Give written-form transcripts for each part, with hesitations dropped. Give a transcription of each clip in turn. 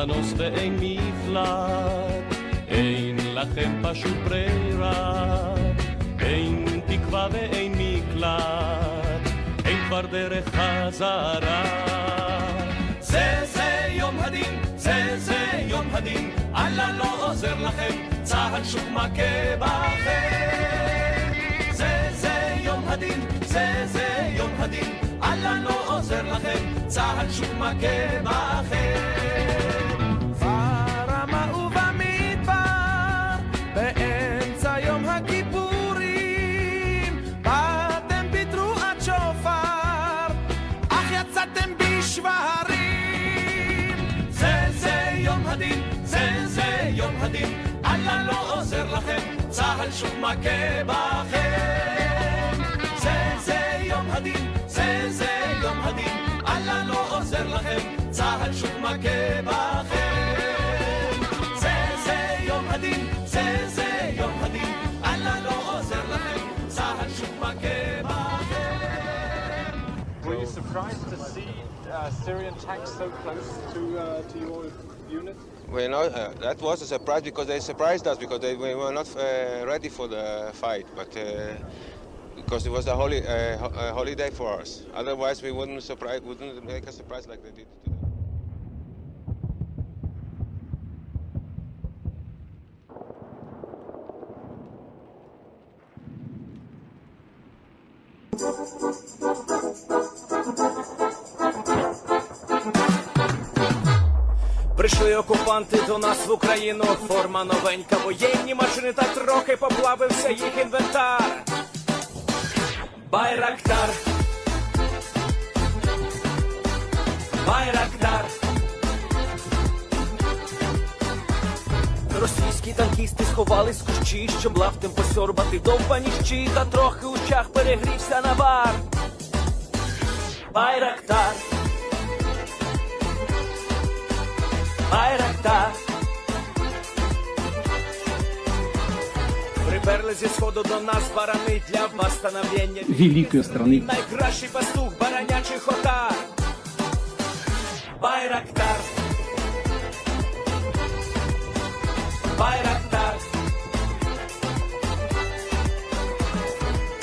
מנוס ואין מפלט, אין לכם פשוט ברירה, אין תקווה ואין מקלט, אין כבר דרך חזרה. זה יום הדין, זה יום הדין, אללה לא עוזר לכם, צהל שוב מכה בכם. זה יום הדין, זה יום הדין, אללה לא עוזר לכם, צהל שוב מכה בכם. ברמה ובמדבר, באמצע יום הכיפורים, באתם בתרועת שופר, אך יצאתם בשברים. זה יום הדין, זה יום הדין, אללה לא עוזר לכם, צהל שוב מכה בכם. זה יום הדין, זה יום הדין, אללה לא עוזר לכם, צהל שוב מכה בכם. זה יום הדין, זה יום הדין, אללה לא עוזר לכם, צהל שוב מכה בכם. Were you surprised to see Syrian tanks so close to your unit? Well, no, that was a surprise because they surprised us because we were not ready for the fight, but because it was a holiday for us. Otherwise, we wouldn't make a surprise like they did today. Прийшли окупанти до нас в Україну, форма новенька, воєнні машини та трохи поплавився їх інвентар. Байрактар, Байрактар. Російські танкісти сховались в кущі, щоб лаптем посьорбати довбані щі, та трохи у чах перегрівся навар. Байрактар, Байрактар. Приперли зі сходу до нас барани для восстановлення великої страни. Найкращий пастух баранячих отар. Байрактар, Байрактар.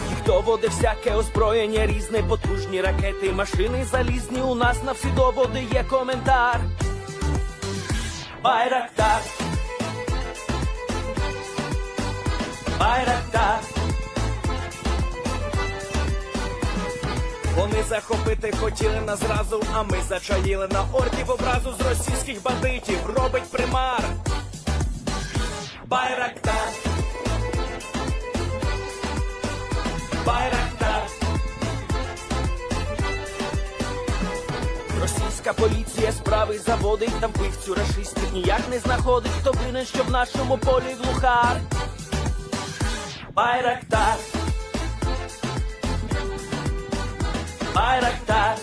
Їх доводи всяке озброєння різне, потужні ракети, машини залізні, у нас на всі доводи є коментар. Байрактар, Байрактар. Вони захопити хотіли нас зразу, а ми зачаїли на орків образу з російських бандитів, робить примар. Байрактар, Байрактар. Російська поліція справи заводить, там вбивцю рашистів ніяк не знаходить, хто винен, що в нашому полі глухар. Байрактар, Байрактар.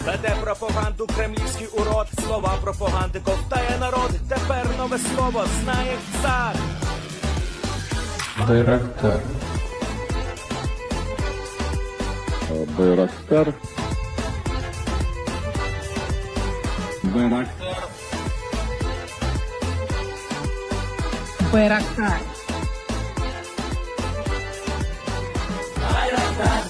Веде пропаганду кремлівський урод, слова пропаганди ковтає народ, тепер нове слово знає цар. Байрактар. Байрактар. Байрактар. Байрактар. Байрактар.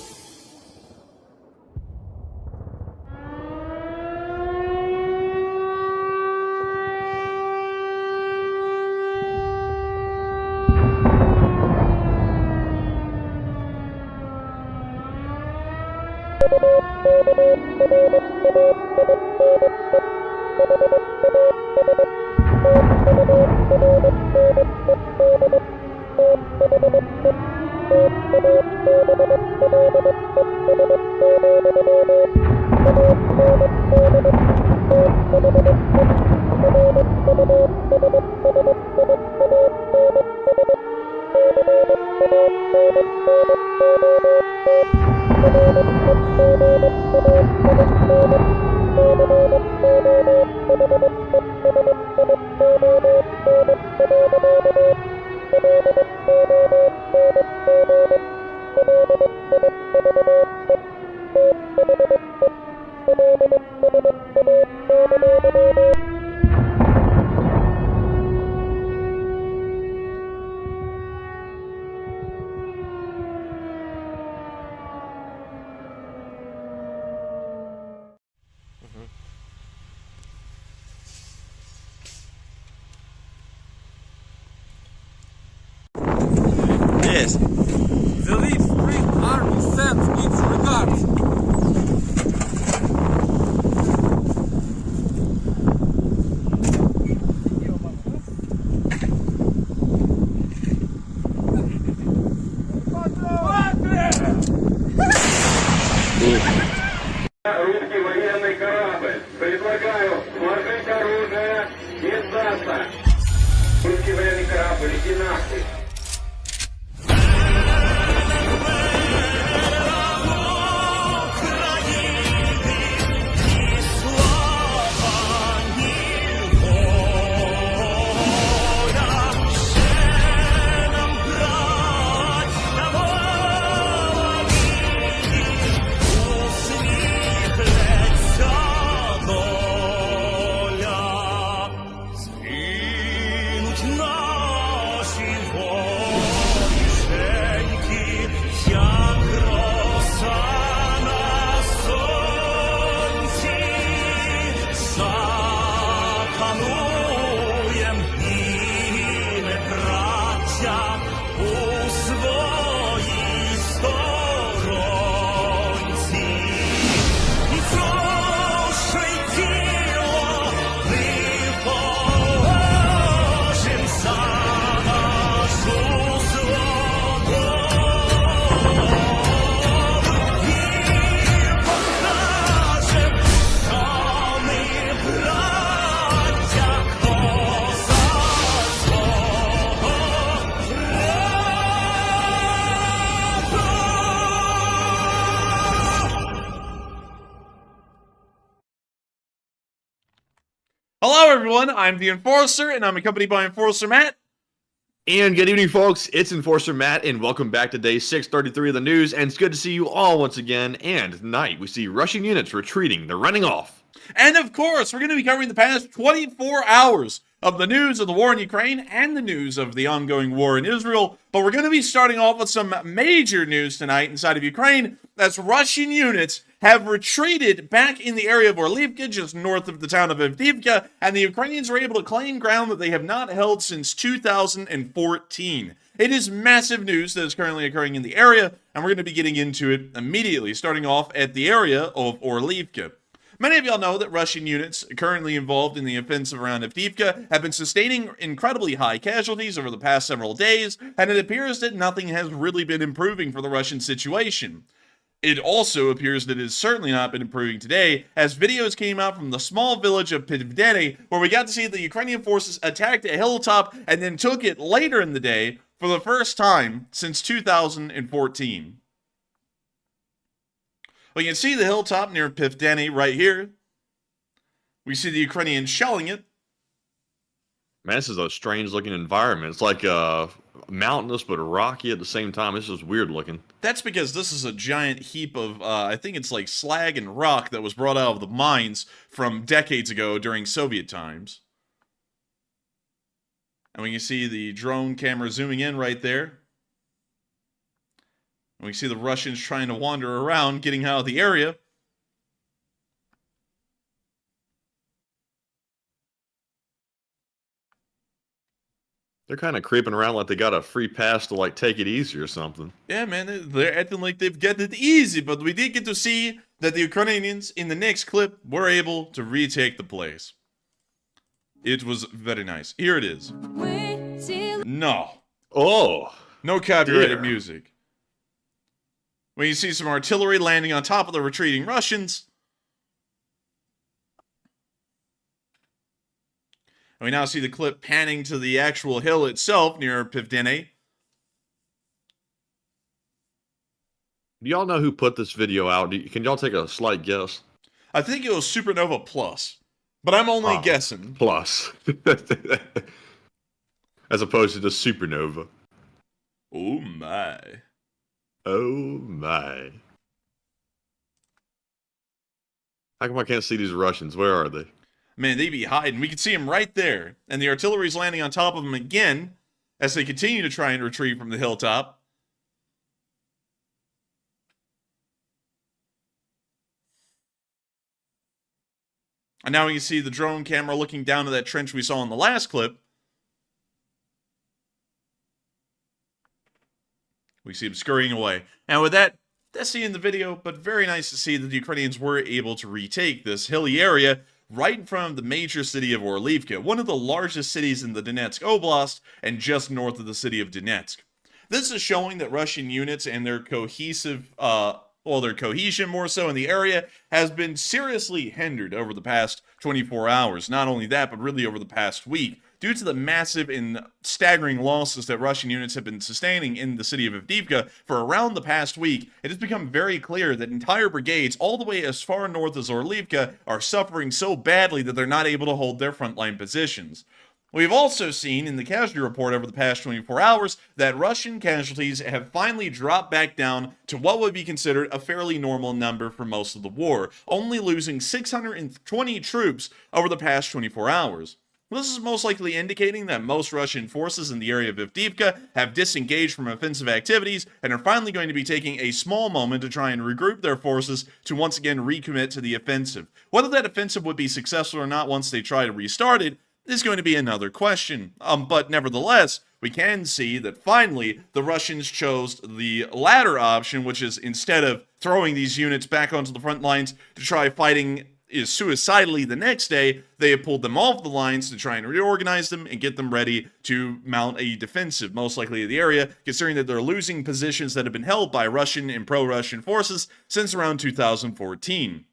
Yes. The Leaf Spring Army sends its regards. Русский военный корабль. Предлагаю сложить оружие и сдаться. Русский военный корабль, иди нахуй. Hello, everyone. I'm the Enforcer, and I'm accompanied by Enforcer Matt. And good evening, folks. It's Enforcer Matt, and welcome back to day 633 of the news. And it's good to see you all once again. And tonight, we see Russian units retreating. They're running off. And of course, we're going to be covering the past 24 hours of the news of the war in Ukraine and the news of the ongoing war in Israel. But we're going to be starting off with some major news tonight inside of Ukraine, as Russian units have retreated back in the area of Orlivka, just north of the town of Avdiivka, and the Ukrainians are able to claim ground that they have not held since 2014. It is massive news that is currently occurring in the area, and we're going to be getting into it immediately, starting off at the area of Orlivka. Many of y'all know that Russian units currently involved in the offensive around Avdiivka have been sustaining incredibly high casualties over the past several days, and it appears that nothing has really been improving for the Russian situation. It also appears that it has certainly not been improving today, as videos came out from the small village of Pivdeni, where we got to see the Ukrainian forces attacked a hilltop and then took it later in the day for the first time since 2014. Well, you can see the hilltop near Pivdeni right here. We see the Ukrainians shelling it. Man, this is a strange looking environment. It's like mountainous but rocky at the same time. This is weird looking. That's because this is a giant heap of, I think it's like slag and rock that was brought out of the mines from decades ago during Soviet times. And we can see the drone camera zooming in right there. And we see the Russians trying to wander around, getting out of the area. They're kind of creeping around like they got a free pass to like take it easy or something. Yeah, man, they're acting like they've got it easy, but we did get to see that the Ukrainians in the next clip were able to retake the place. It was very nice. Here it is. No. Oh. No copyrighted dear. music. When you see some artillery landing on top of the retreating Russians. And we now see the clip panning to the actual hill itself near Pivdeni. Do y'all know who put this video out? Can y'all take a slight guess? I think it was Supernova Plus, but I'm only guessing. Plus. As opposed to the Supernova. Oh my. Oh my. How come I can't see these Russians? Where are they? Man, they be hiding. We can see them right there. And the artillery's landing on top of them again as they continue to try and retreat from the hilltop. And now we can see the drone camera looking down to that trench we saw in the last clip. We see them scurrying away. And with that, that's the end of the video, but very nice to see that the Ukrainians were able to retake this hilly area right in front of the major city of Orliivka, one of the largest cities in the Donetsk Oblast and just north of the city of Donetsk. This is showing that Russian units and their their cohesion more so in the area has been seriously hindered over the past 24 hours. Not only that, but really over the past week, due to the massive and staggering losses that Russian units have been sustaining in the city of Avdiivka for around the past week. It has become very clear that entire brigades all the way as far north as Orliivka are suffering so badly that they're not able to hold their frontline positions. We've also seen in the casualty report over the past 24 hours that Russian casualties have finally dropped back down to what would be considered a fairly normal number for most of the war, only losing 620 troops over the past 24 hours. This is most likely indicating that most Russian forces in the area of Avdiivka have disengaged from offensive activities and are finally going to be taking a small moment to try and regroup their forces to once again recommit to the offensive. Whether that offensive would be successful or not once they try to restart it is going to be another question. But nevertheless, we can see that finally the Russians chose the latter option, which is instead of throwing these units back onto the front lines to try fighting suicidally the next day, they have pulled them off the lines to try and reorganize them and get them ready to mount a defensive, most likely of the area, considering that they're losing positions that have been held by Russian and pro-Russian forces since around 2014.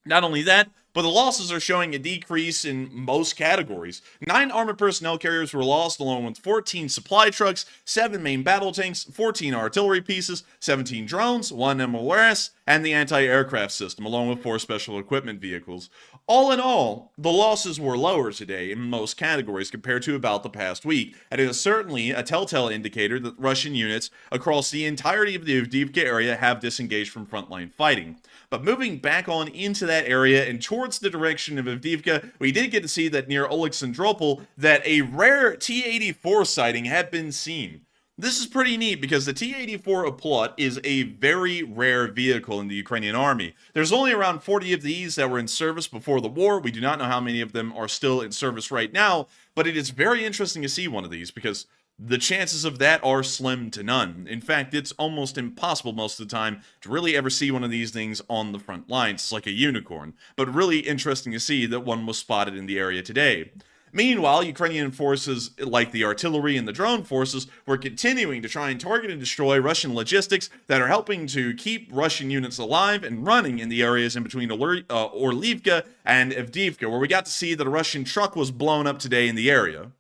Not only that, but the losses are showing a decrease in most categories. 9 armored personnel carriers were lost, along with 14 supply trucks, 7 main battle tanks, 14 artillery pieces, 17 drones, 1 MLRS, and the anti-aircraft system, along with 4 special equipment vehicles. All in all, the losses were lower today in most categories compared to about the past week, and it is certainly a telltale indicator that Russian units across the entirety of the Avdiivka area have disengaged from frontline fighting. But moving back on into that area and towards the direction of Avdiivka, we did get to see that near Oleksandropol that a rare T-84 sighting had been seen. This is pretty neat because the T-84 Oplot is a very rare vehicle in the Ukrainian army. There's only around 40 of these that were in service before the war. We do not know how many of them are still in service right now, but it is very interesting to see one of these because the chances of that are slim to none. In fact, it's almost impossible most of the time to really ever see one of these things on the front lines. It's like a unicorn, but really interesting to see that one was spotted in the area today. Meanwhile, Ukrainian forces like the artillery and the drone forces were continuing to try and target and destroy Russian logistics that are helping to keep Russian units alive and running in the areas in between Orliivka and Avdiivka, where we got to see that a Russian truck was blown up today in the area.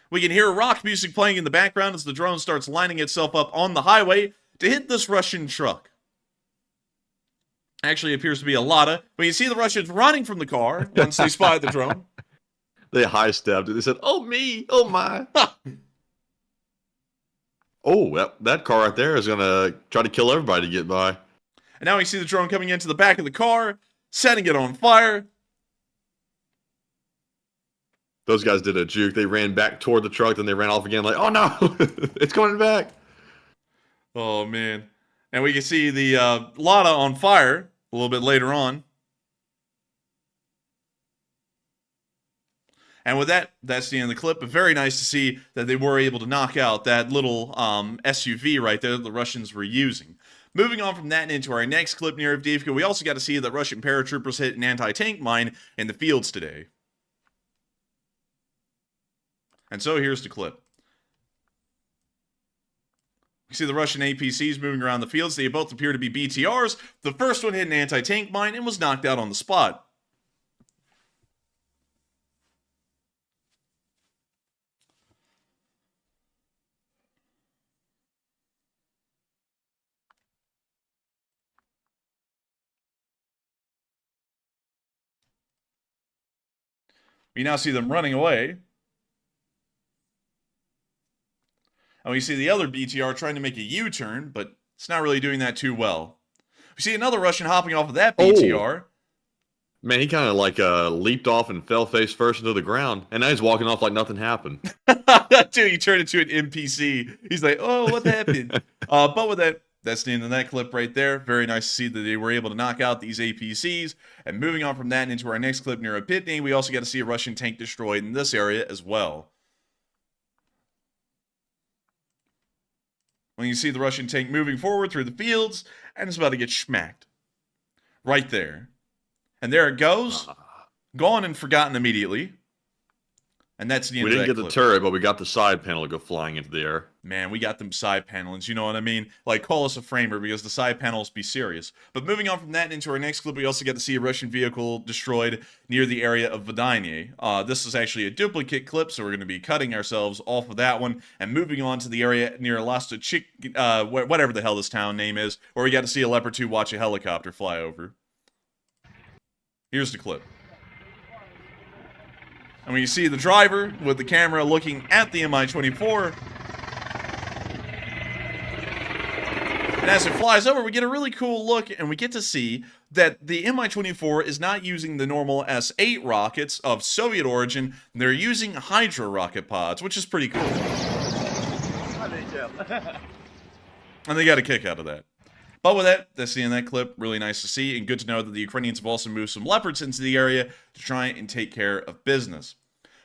We can hear rock music playing in the background as the drone starts lining itself up on the highway to hit this Russian truck. Actually, it appears to be a Lada, but you see the Russians running from the car once they spotted the drone. They high-stepped it. They said, "Oh me, oh my." Oh, that car right there is going to try to kill everybody to get by. And now we see the drone coming into the back of the car, setting it on fire. Those guys did a juke. They ran back toward the truck, then they ran off again like, oh no, it's coming back. Oh, man. And we can see the Lada on fire a little bit later on. And with that, that's the end of the clip. But very nice to see that they were able to knock out that little SUV right there that the Russians were using. Moving on from that and into our next clip near Avdiivka, we also got to see that Russian paratroopers hit an anti-tank mine in the fields today. And so here's the clip. You see the Russian APCs moving around the fields. They both appear to be BTRs. The first one hit an anti-tank mine and was knocked out on the spot. We now see them running away. And we see the other BTR trying to make a U-turn, but it's not really doing that too well. We see another Russian hopping off of that BTR. Man, he kind of like leaped off and fell face first into the ground, and now he's walking off like nothing happened. Dude, he turned into an NPC. He's like, oh, what happened? But with that, that's the end of that clip right there. Very nice to see that they were able to knock out these APCs. And moving on from that into our next clip near a Pitney, we also got to see a Russian tank destroyed in this area as well. When you see the Russian tank moving forward through the fields, and it's about to get smacked. Right there. And there it goes. Gone and forgotten immediately. And that's the end of that clip. We didn't get the turret, but we got the side panel to go flying into the air. Man, we got them side panels, you know what I mean? Like, call us a framer, because the side panels be serious. But moving on from that into our next clip, we also get to see a Russian vehicle destroyed near the area of Vadanye. This is actually a duplicate clip, so we're going to be cutting ourselves off of that one, and moving on to the area near Lastachik, whatever the hell this town name is, where we got to see a Leopard 2 watch a helicopter fly over. Here's the clip. And when you see the driver with the camera looking at the Mi-24, and as it flies over, we get a really cool look, and we get to see that the Mi-24 is not using the normal S-8 rockets of Soviet origin. They're using Hydra rocket pods, which is pretty cool. And they got a kick out of that. But with that, that's the end of that clip. Really nice to see, and good to know that the Ukrainians have also moved some Leopards into the area to try and take care of business.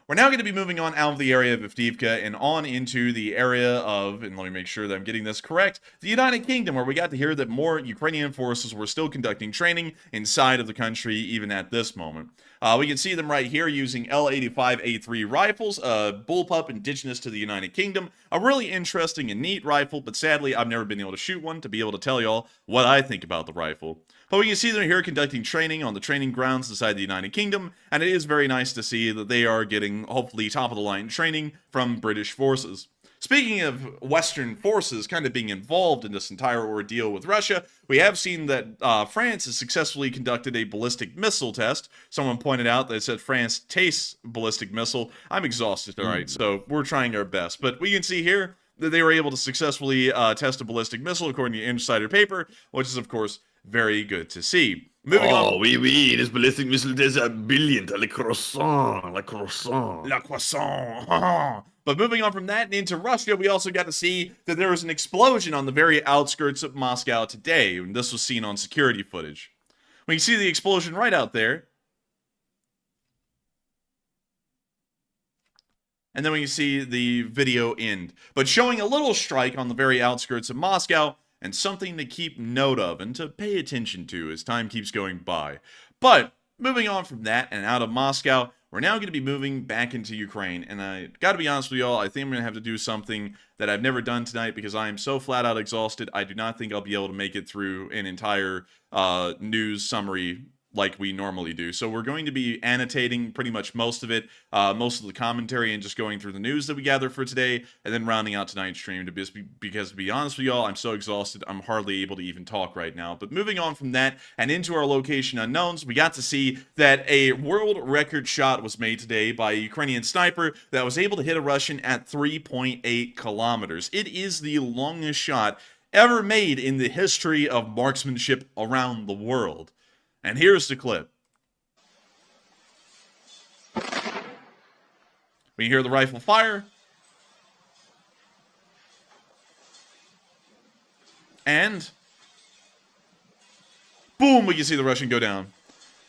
We're now going to be moving on out of the area of Avdiivka and on into the area of, and let me make sure that I'm getting this correct, the United Kingdom, where we got to hear that more Ukrainian forces were still conducting training inside of the country even at this moment. We can see them right here using L85A3 rifles, bullpup indigenous to the United Kingdom. A really interesting and neat rifle, but sadly I've never been able to shoot one to be able to tell y'all what I think about the rifle. But we can see them here conducting training on the training grounds inside the United Kingdom, and it is very nice to see that they are getting, hopefully, top-of-the-line training from British forces. Speaking of Western forces kind of being involved in this entire ordeal with Russia, we have seen that France has successfully conducted a ballistic missile test. Someone pointed out that it said France tastes ballistic missile. I'm exhausted, all right, so we're trying our best. But we can see here that they were able to successfully test a ballistic missile, according to Insider Paper, which is, of course, very good to see. Moving on. Oui, oui, this ballistic missile is brilliant. Le croissant, le croissant. La croissant. But moving on from that and into Russia, we also got to see that there was an explosion on the very outskirts of Moscow today, and this was seen on security footage. We can see the explosion right out there. And then we can see the video end. But showing a little strike on the very outskirts of Moscow, and something to keep note of and to pay attention to as time keeps going by. But moving on from that and out of Moscow, we're now going to be moving back into Ukraine. And I got to be honest with y'all, I think I'm going to have to do something that I've never done tonight because I am so flat out exhausted. I do not think I'll be able to make it through an entire news summary like we normally do. So we're going to be annotating pretty much most of it, most of the commentary, and just going through the news that we gather for today, and then rounding out tonight's stream because to be honest with y'all, I'm so exhausted, I'm hardly able to even talk right now. But moving on from that and into our location unknowns, we got to see that a world record shot was made today by a Ukrainian sniper that was able to hit a Russian at 3.8 kilometers. It is the longest shot ever made in the history of marksmanship around the world. And here's the clip. We hear the rifle fire. And boom, we can see the Russian go down.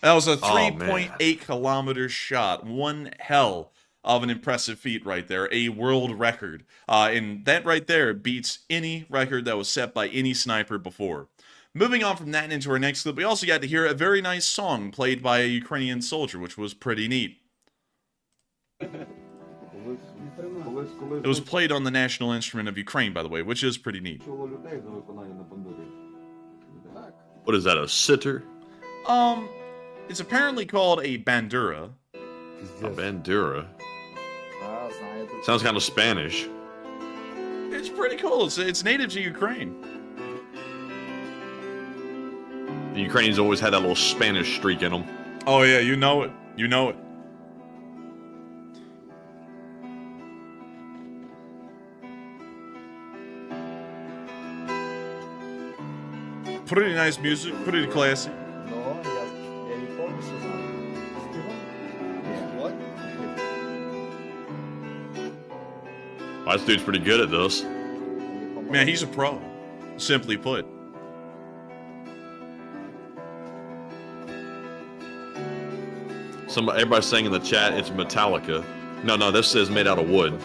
That was a 3.8 kilometer shot. One hell of an impressive feat right there. A world record. And that right there beats any record that was set by any sniper before. Moving on from that and into our next clip, we also got to hear a very nice song played by a Ukrainian soldier, which was pretty neat. It was played on the national instrument of Ukraine, by the way, which is pretty neat. What is that, a sitar? It's apparently called a bandura. A bandura? Sounds kind of Spanish. It's pretty cool. It's native to Ukraine. The Ukrainians always had that little Spanish streak in them. Oh yeah, you know it. You know it. Pretty nice music, pretty classy. No, я не помню, что знаю. What? Oh, this dude's pretty good at this. Man, he's a pro, simply put. Everybody's saying in the chat it's Metallica. No, this is made out of wood.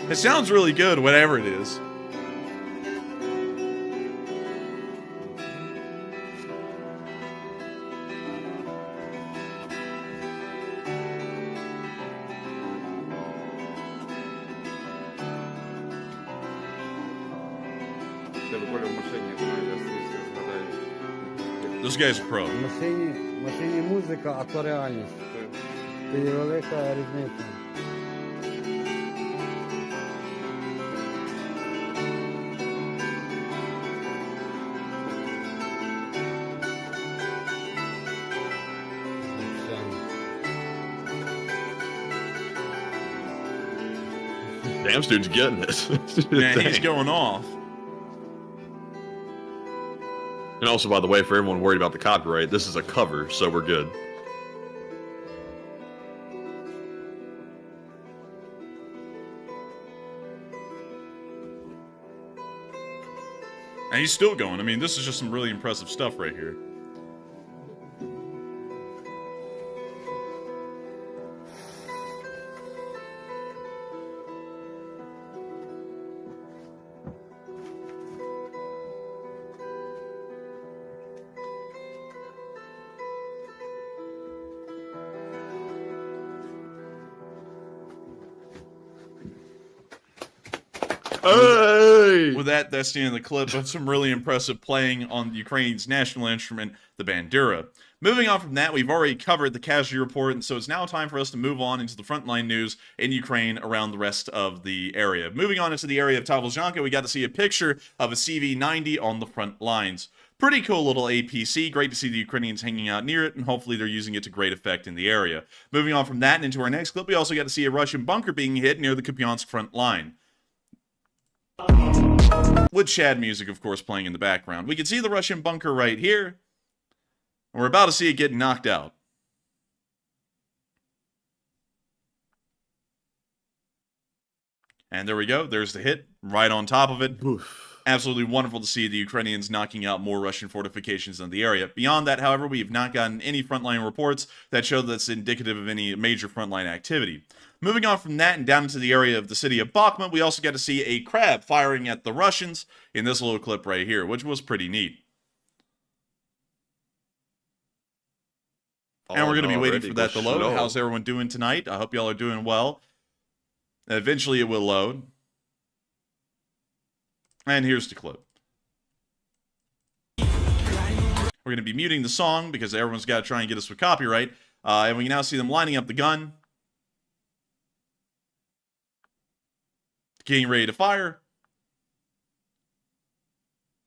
It sounds really good, whatever it is. This guy's a pro. В машині музика, а то реальність. Це є велика різниця. Damn, this dude's getting this. Man, he's going off. And also, by the way, for everyone worried about the copyright, this is a cover, so we're good. And he's still going. I mean, this is just some really impressive stuff right here. Hey! With that, that's the end of the clip of some really impressive playing on Ukraine's national instrument, the bandura. Moving on from that, we've already covered the casualty report, and so it's now time for us to move on into the frontline news in Ukraine around the rest of the area. Moving on into the area of Avdiivka, we got to see a picture of a CV-90 on the front lines. Pretty cool little APC. Great to see the Ukrainians hanging out near it, and hopefully they're using it to great effect in the area. Moving on from that and into our next clip, we also got to see a Russian bunker being hit near the Kupiansk front line. With Chad music, of course, playing in the background. We can see the Russian bunker right here. And we're about to see it get knocked out. And there we go. There's the hit right on top of it. Oof. Absolutely wonderful to see the Ukrainians knocking out more Russian fortifications in the area. Beyond that, however, we have not gotten any frontline reports that show that's indicative of any major frontline activity. Moving on from that and down into the area of the city of Bakhmut, we also got to see a crab firing at the Russians in this little clip right here, which was pretty neat. And we're going to be waiting for that to load. How's everyone doing tonight? I hope y'all are doing well. Eventually it will load. And here's the clip. We're going to be muting the song because everyone's got to try and get us with copyright. And we can now see them lining up the gun. Getting ready to fire.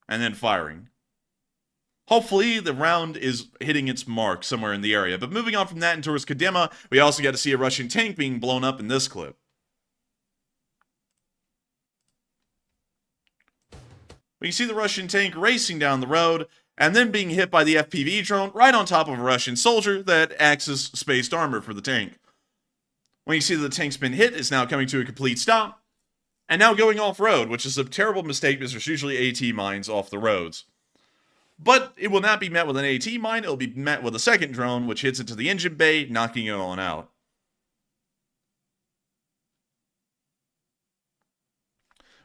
And then firing. Hopefully, the round is hitting its mark somewhere in the area. But moving on from that and towards Kadima, we also got to see a Russian tank being blown up in this clip. We can see the Russian tank racing down the road and then being hit by the FPV drone right on top of a Russian soldier that acts as spaced armor for the tank. When you see that the tank's been hit, it's now coming to a complete stop and now going off-road, which is a terrible mistake because there's usually AT mines off the roads. But it will not be met with an AT mine, it will be met with a second drone, which hits into the engine bay, knocking it on out.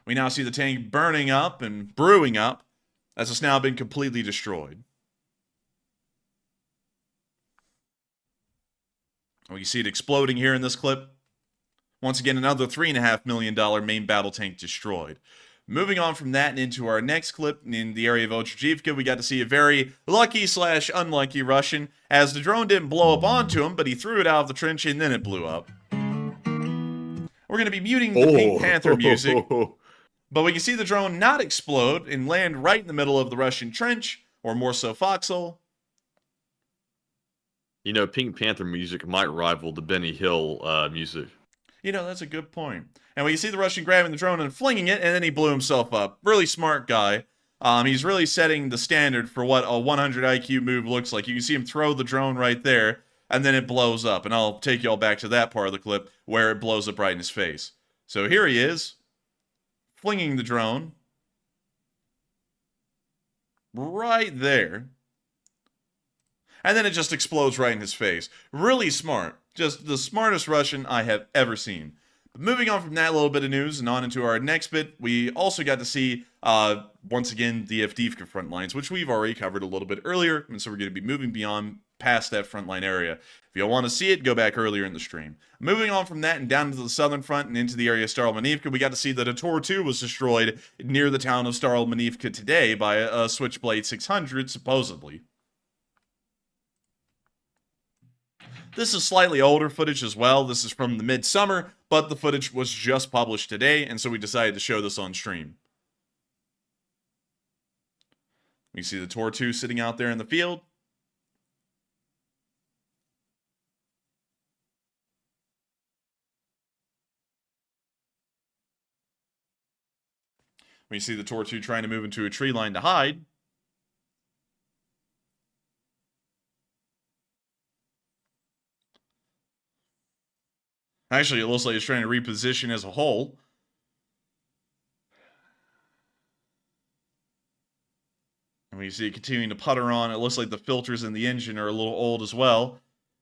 We now see the tank burning up and brewing up, as it's now been completely destroyed. We can see it exploding here in this clip. Once again, another $3.5 million main battle tank destroyed. Moving on from that and into our next clip in the area of Adviivka, we got to see a very lucky/unlucky Russian, as the drone didn't blow up onto him, but he threw it out of the trench and then it blew up. We're going to be muting the Pink Panther music, but we can see the drone not explode and land right in the middle of the Russian trench, or more so foxhole. You know, Pink Panther music might rival the Benny Hill music. You know, that's a good point. And we see the Russian grabbing the drone and flinging it, and then he blew himself up. Really smart guy. He's really setting the standard for what a 100 IQ move looks like. You can see him throw the drone right there, and then it blows up. And I'll take y'all back to that part of the clip where it blows up right in his face. So here he is, flinging the drone right there. And then it just explodes right in his face. Really smart. Just the smartest Russian I have ever seen. But moving on from that little bit of news and on into our next bit, we also got to see, once again, the Avdiivka front lines, which we've already covered a little bit earlier, and so we're going to be moving beyond past that frontline area. If you want to see it, go back earlier in the stream. Moving on from that and down to the southern front and into the area of Adviivka, we got to see that a Tor-2 was destroyed near the town of Adviivka today by a Switchblade 600, supposedly. This is slightly older footage as well. This is from the midsummer, but the footage was just published today, and so we decided to show this on stream. We see the Tor-2 sitting out there in the field. We see the Tor-2 trying to move into a tree line to hide. Actually, it looks like it's trying to reposition as a whole. And we see it continuing to putter on. It looks like the filters in the engine are a little old as well.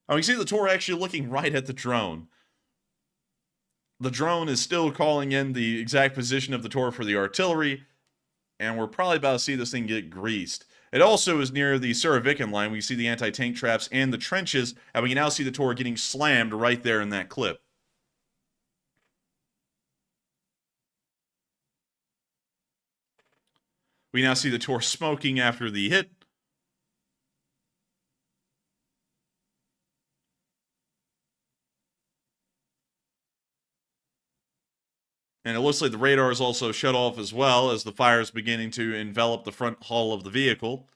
And we see the Tor actually looking right at the drone. The drone is still calling in the exact position of the Tor for the artillery, and we're probably about to see this thing get greased. It also is near the Surovikin line. We see the anti-tank traps and the trenches, and we can now see the Tor getting slammed right there in that clip. We now see the Tor smoking after the hit. And it looks like the radar is also shut off as well as the fire is beginning to envelop the front hull of the vehicle.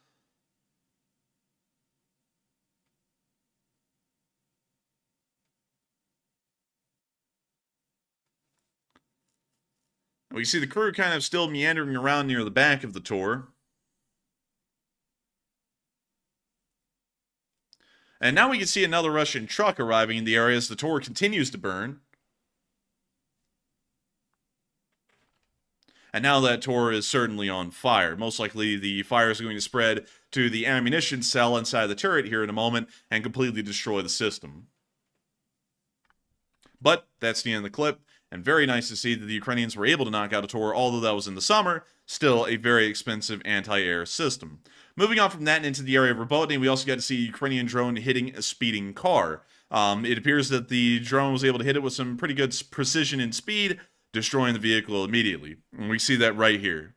We see the crew kind of still meandering around near the back of the Tor. And now we can see another Russian truck arriving in the area as the Tor continues to burn. And now that Tor is certainly on fire. Most likely the fire is going to spread to the ammunition cell inside the turret here in a moment and completely destroy the system. But that's the end of the clip. And very nice to see that the Ukrainians were able to knock out a Tor, although that was in the summer, still a very expensive anti-air system. Moving on from that and into the area of Robotny, we also got to see a Ukrainian drone hitting a speeding car. It appears that the drone was able to hit it with some pretty good precision and speed, destroying the vehicle immediately. And we see that right here.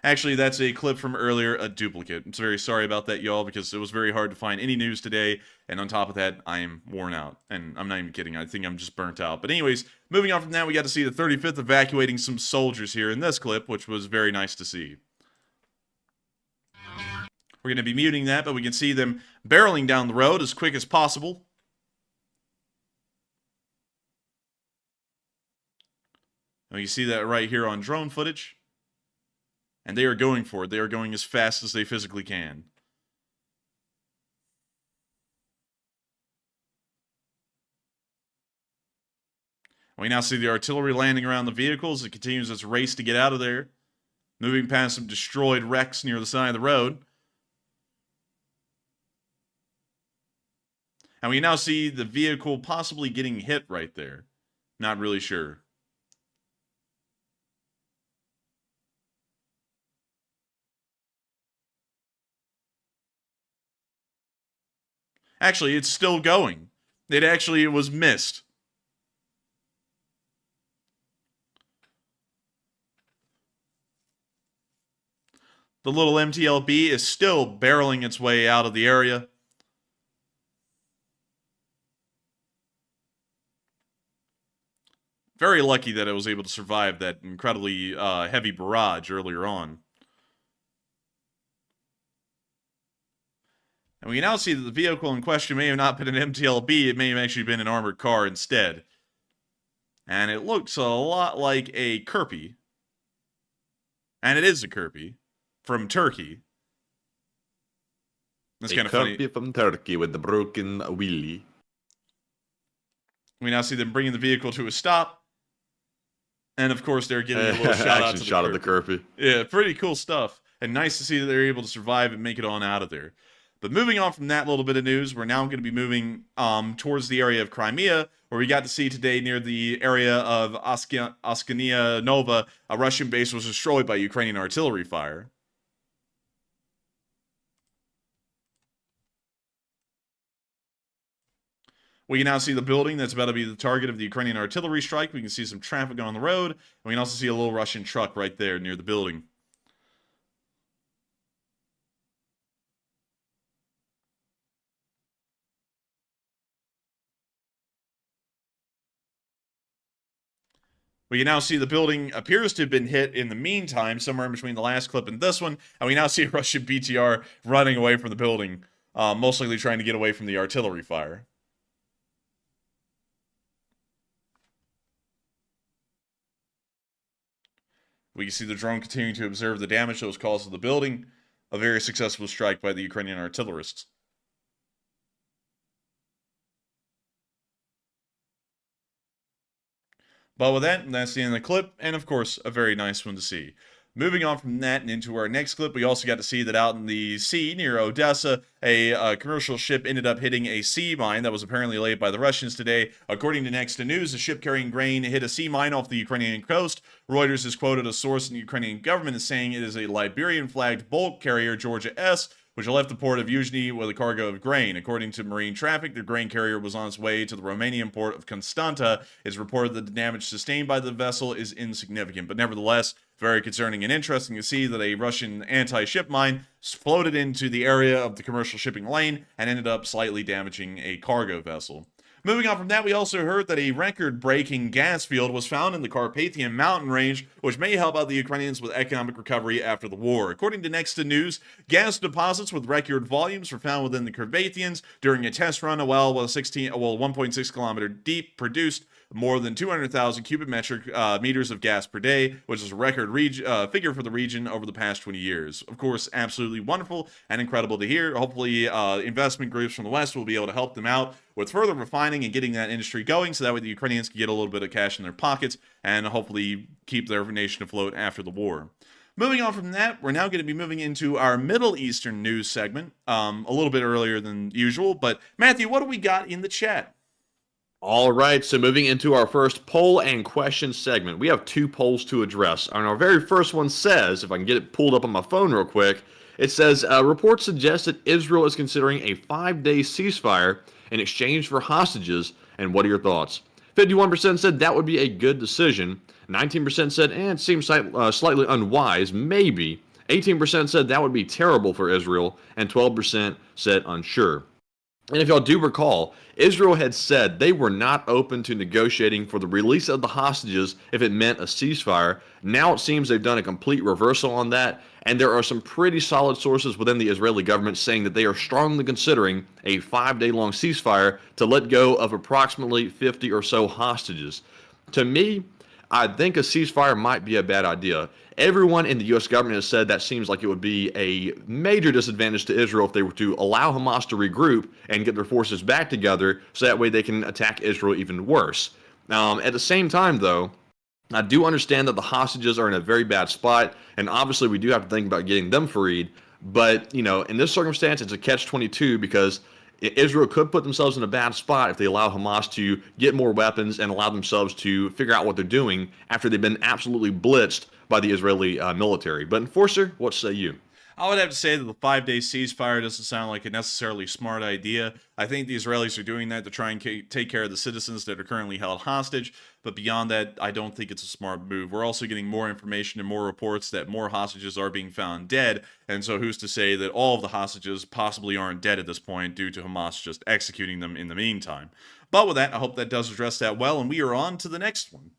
Actually, that's a clip from earlier, a duplicate. I'm very sorry about that, y'all, because it was very hard to find any news today, and on top of that, I am worn out. And I'm not even kidding, I think I'm just burnt out. But anyways, moving on from that, we got to see the 35th evacuating some soldiers here in this clip, which was very nice to see. We're going to be muting that, but we can see them barreling down the road as quick as possible. And you see that right here on drone footage. And they are going for it. They are going as fast as they physically can. We now see the artillery landing around the vehicles. It continues its race to get out of there. Moving past some destroyed wrecks near the side of the road. And we now see the vehicle possibly getting hit right there. Not really sure. Actually, it's still going. It was missed. The little MTLB is still barreling its way out of the area. Very lucky that it was able to survive that incredibly heavy barrage earlier on. And we now see that the vehicle in question may have not been an MTLB, it may have actually been an armored car instead. And it looks a lot like a Kirby. And it is a Kirby from Turkey. That's kind of funny. Kirby from Turkey with the broken wheelie. We now see them bringing the vehicle to a stop. And of course, they're getting a little shout out to the Kirby. Yeah, pretty cool stuff. And nice to see that they're able to survive and make it on out of there. But moving on from that little bit of news, we're now going to be moving towards the area of Crimea, where we got to see today near the area of Oskania Nova, a Russian base was destroyed by Ukrainian artillery fire. We can now see the building that's about to be the target of the Ukrainian artillery strike. We can see some traffic on the road. And we can also see a little Russian truck right there near the building. We can now see the building appears to have been hit in the meantime, somewhere in between the last clip and this one. And we now see a Russian BTR running away from the building, most likely trying to get away from the artillery fire. We can see the drone continuing to observe the damage that was caused to the building. A very successful strike by the Ukrainian artillerists. But with that, that's the end of the clip, and of course, a very nice one to see. Moving on from that and into our next clip, we also got to see that out in the sea near Odessa, a commercial ship ended up hitting a sea mine that was apparently laid by the Russians today. According to Next to News, a ship carrying grain hit a sea mine off the Ukrainian coast. Reuters has quoted a source in the Ukrainian government as saying it is a Liberian-flagged bulk carrier, Georgia S., which left the port of Yuzhny with a cargo of grain. According to marine traffic, the grain carrier was on its way to the Romanian port of Constanta. It's reported that the damage sustained by the vessel is insignificant, but nevertheless, very concerning and interesting to see that a Russian anti-ship mine floated into the area of the commercial shipping lane and ended up slightly damaging a cargo vessel. Moving on from that, we also heard that a record-breaking gas field was found in the Carpathian mountain range, which may help out the Ukrainians with economic recovery after the war. According to Next to News, gas deposits with record volumes were found within the Carpathians during a test run. A well 1.6 kilometer deep produced more than 200,000 cubic metric meters of gas per day, which is a record figure for the region over the past 20 years. Of course, absolutely wonderful and incredible to hear. Hopefully, investment groups from the West will be able to help them out with further refining and getting that industry going, so that way the Ukrainians can get a little bit of cash in their pockets and hopefully keep their nation afloat after the war. Moving on from that, we're now going to be moving into our Middle Eastern news segment, a little bit earlier than usual. But Matthew, what do we got in the chat? All right, so moving into our first poll and question segment, we have two polls to address. And our very first one says, if I can get it pulled up on my phone real quick, it says, reports suggest that Israel is considering a 5-day ceasefire in exchange for hostages, and what are your thoughts? 51% said that would be a good decision. 19% said, it seems slightly unwise, maybe. 18% said that would be terrible for Israel, and 12% said unsure. And if y'all do recall, Israel had said they were not open to negotiating for the release of the hostages if it meant a ceasefire. Now it seems they've done a complete reversal on that, and there are some pretty solid sources within the Israeli government saying that they are strongly considering a 5-day-long ceasefire to let go of approximately 50 or so hostages. To me, I think a ceasefire might be a bad idea. Everyone in the U.S. government has said that seems like it would be a major disadvantage to Israel if they were to allow Hamas to regroup and get their forces back together so that way they can attack Israel even worse. At the same time, though, I do understand that the hostages are in a very bad spot, and obviously we do have to think about getting them freed. But, in this circumstance, it's a catch-22 because Israel could put themselves in a bad spot if they allow Hamas to get more weapons and allow themselves to figure out what they're doing after they've been absolutely blitzed by the Israeli military. But Enforcer, what say you? I would have to say that the 5-day ceasefire doesn't sound like a necessarily smart idea. I think the Israelis are doing that to try and take care of the citizens that are currently held hostage. But beyond that, I don't think it's a smart move. We're also getting more information and more reports that more hostages are being found dead. And so who's to say that all of the hostages possibly aren't dead at this point due to Hamas just executing them in the meantime. But with that, I hope that does address that well. And we are on to the next one.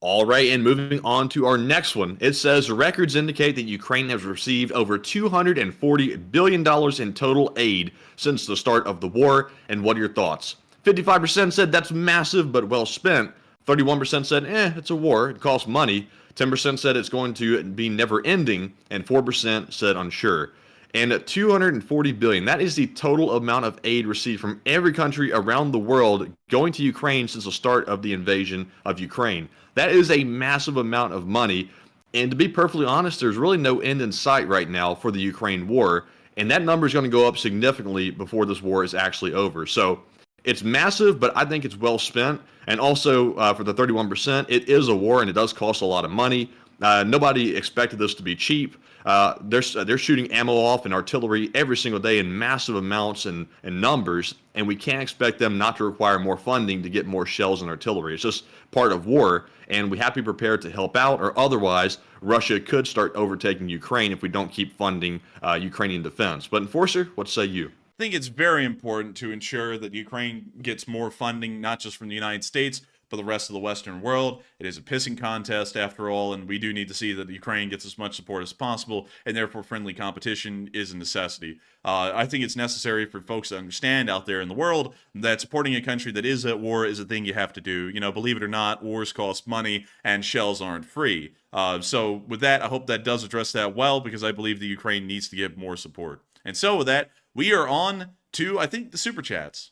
All right, and moving on to our next one. It says records indicate that Ukraine has received over $240 billion in total aid since the start of the war. And what are your thoughts? 55% said that's massive but well spent. 31% said, it's a war, it costs money. 10% said it's going to be never ending, and 4% said unsure. And $240 billion, that is the total amount of aid received from every country around the world going to Ukraine since the start of the invasion of Ukraine. That is a massive amount of money. And to be perfectly honest, there's really no end in sight right now for the Ukraine war. And that number is going to go up significantly before this war is actually over. So it's massive, but I think it's well spent. And also for the 31%, it is a war and it does cost a lot of money. Nobody expected this to be cheap. They're shooting ammo off and artillery every single day in massive amounts and numbers, and we can't expect them not to require more funding to get more shells and artillery. It's just part of war, and we have to be prepared to help out, or otherwise Russia could start overtaking Ukraine if we don't keep funding Ukrainian defense. But Enforcer, what say you? I think it's very important to ensure that Ukraine gets more funding, not just from the United States, but the rest of the Western world. It is a pissing contest after all, and we do need to see that Ukraine gets as much support as possible, and therefore friendly competition is a necessity. I think it's necessary for folks to understand out there in the world that supporting a country that is at war is a thing you have to do. You know, believe it or not, wars cost money and shells aren't free. So with that, I hope that does address that well, because I believe the Ukraine needs to get more support. And so with that, we are on to, I think, the Super Chats.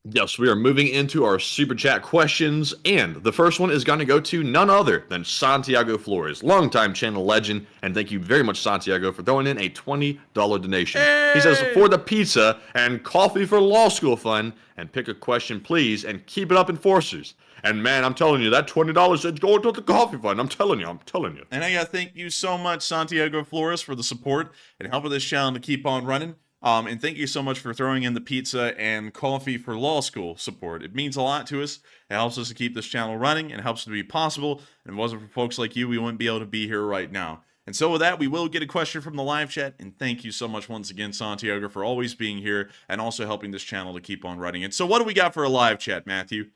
Yes, we are moving into our Super Chat questions, and the first one is going to go to none other than Santiago Flores, longtime channel legend, and thank you very much, Santiago, for throwing in a $20 donation. Hey! He says, for the pizza and coffee for law school fun, and pick a question, please, and keep it up, Enforcers. And man, I'm telling you, that $20 is going to the coffee fund. I'm telling you. And I gotta thank you so much, Santiago Flores, for the support and helping this channel to keep on running. And thank you so much for throwing in the pizza and coffee for law school support. It means a lot to us. It helps us to keep this channel running and helps it to be possible. And if it wasn't for folks like you, we wouldn't be able to be here right now. And so with that, we will get a question from the live chat. And thank you so much once again, Santiago, for always being here and also helping this channel to keep on running. And so what do we got for a live chat, Matthew?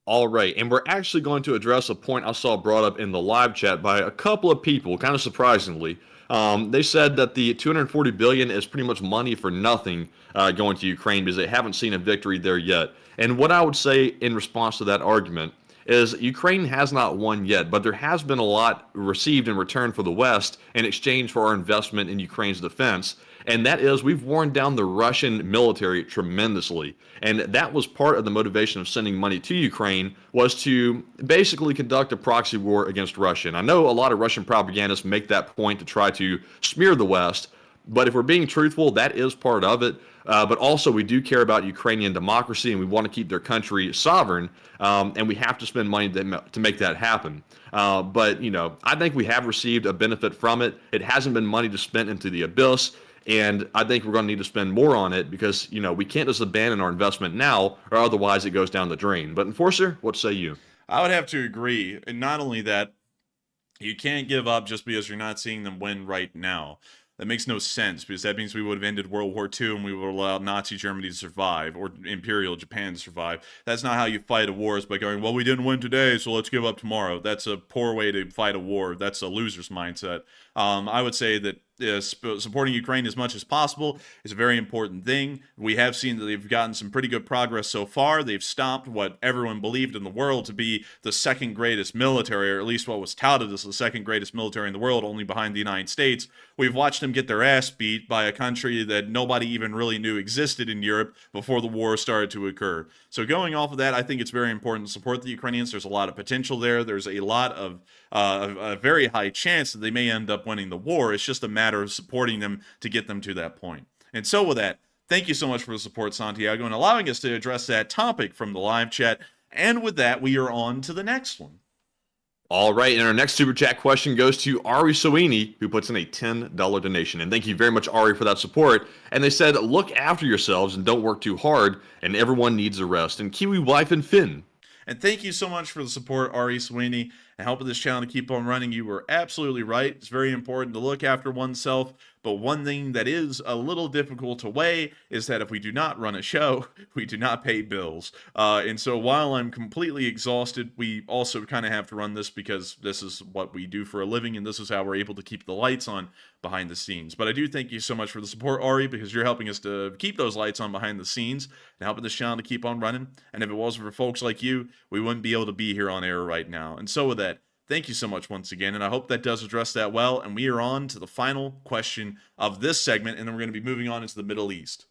All right, and we're actually going to address a point I saw brought up in the live chat by a couple of people, kind of surprisingly. They said that the $240 billion is pretty much money for nothing going to Ukraine because they haven't seen a victory there yet. And what I would say in response to that argument is Ukraine has not won yet, but there has been a lot received in return for the West in exchange for our investment in Ukraine's defense. And that is, we've worn down the Russian military tremendously. And that was part of the motivation of sending money to Ukraine, was to basically conduct a proxy war against Russia. And I know a lot of Russian propagandists make that point to try to smear the West, but if we're being truthful, that is part of it. But also, we do care about Ukrainian democracy, and we want to keep their country sovereign, and we have to spend money to make that happen. But, you know, I think we have received a benefit from it. It hasn't been money to spend into the abyss. And I think we're going to need to spend more on it because, you know, we can't just abandon our investment now or otherwise it goes down the drain. But Enforcer, what say you? I would have to agree. And not only that, you can't give up just because you're not seeing them win right now. That makes no sense because that means we would have ended World War II and we would have allowed Nazi Germany to survive or Imperial Japan to survive. That's not how you fight a war, is by going, well, we didn't win today, so let's give up tomorrow. That's a poor way to fight a war. That's a loser's mindset. I would say that supporting Ukraine as much as possible is a very important thing. We have seen that they've gotten some pretty good progress so far. They've stopped what everyone believed in the world to be the second greatest military, or at least what was touted as the second greatest military in the world, only behind the United States. We've watched them get their ass beat by a country that nobody even really knew existed in Europe before the war started to occur. So going off of that, I think it's very important to support the Ukrainians. There's a lot of potential there. There's a lot of a very high chance that they may end up winning the war. It's just a matter of supporting them to get them to that point. And so with that, thank you so much for the support, Santiago, and allowing us to address that topic from the live chat. And with that, we are on to the next one. All right, and our next Super Chat question goes to Ari Soini, who puts in a $10 donation. And thank you very much, Ari, for that support. And they said, look after yourselves and don't work too hard, and everyone needs a rest. And Kiwi Wife and Finn. And thank you so much for the support, Ari Sweeney. and helping this channel to keep on running. You were absolutely right. It's very important to look after oneself. But one thing that is a little difficult to weigh is that if we do not run a show, we do not pay bills. And so while I'm completely exhausted, we also kind of have to run this because this is what we do for a living, and this is how we're able to keep the lights on behind the scenes. But I do thank you so much for the support, Ari, because you're helping us to keep those lights on behind the scenes and helping this channel to keep on running. And if it wasn't for folks like you, we wouldn't be able to be here on air right now. And so with that, thank you so much once again, and I hope that does address that well. And we are on to the final question of this segment, and then we're going to be moving on into the Middle East.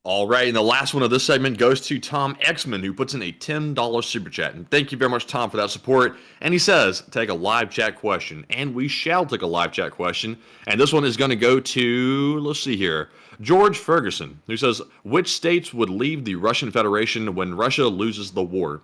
All right, and the last one of this segment goes to Tom Exman, who puts in a $10 super chat. And thank you very much, Tom, for that support. And he says, take a live chat question. And we shall take a live chat question. And this one is going to go to, let's see here, George Ferguson, who says, which states would leave the Russian Federation when Russia loses the war?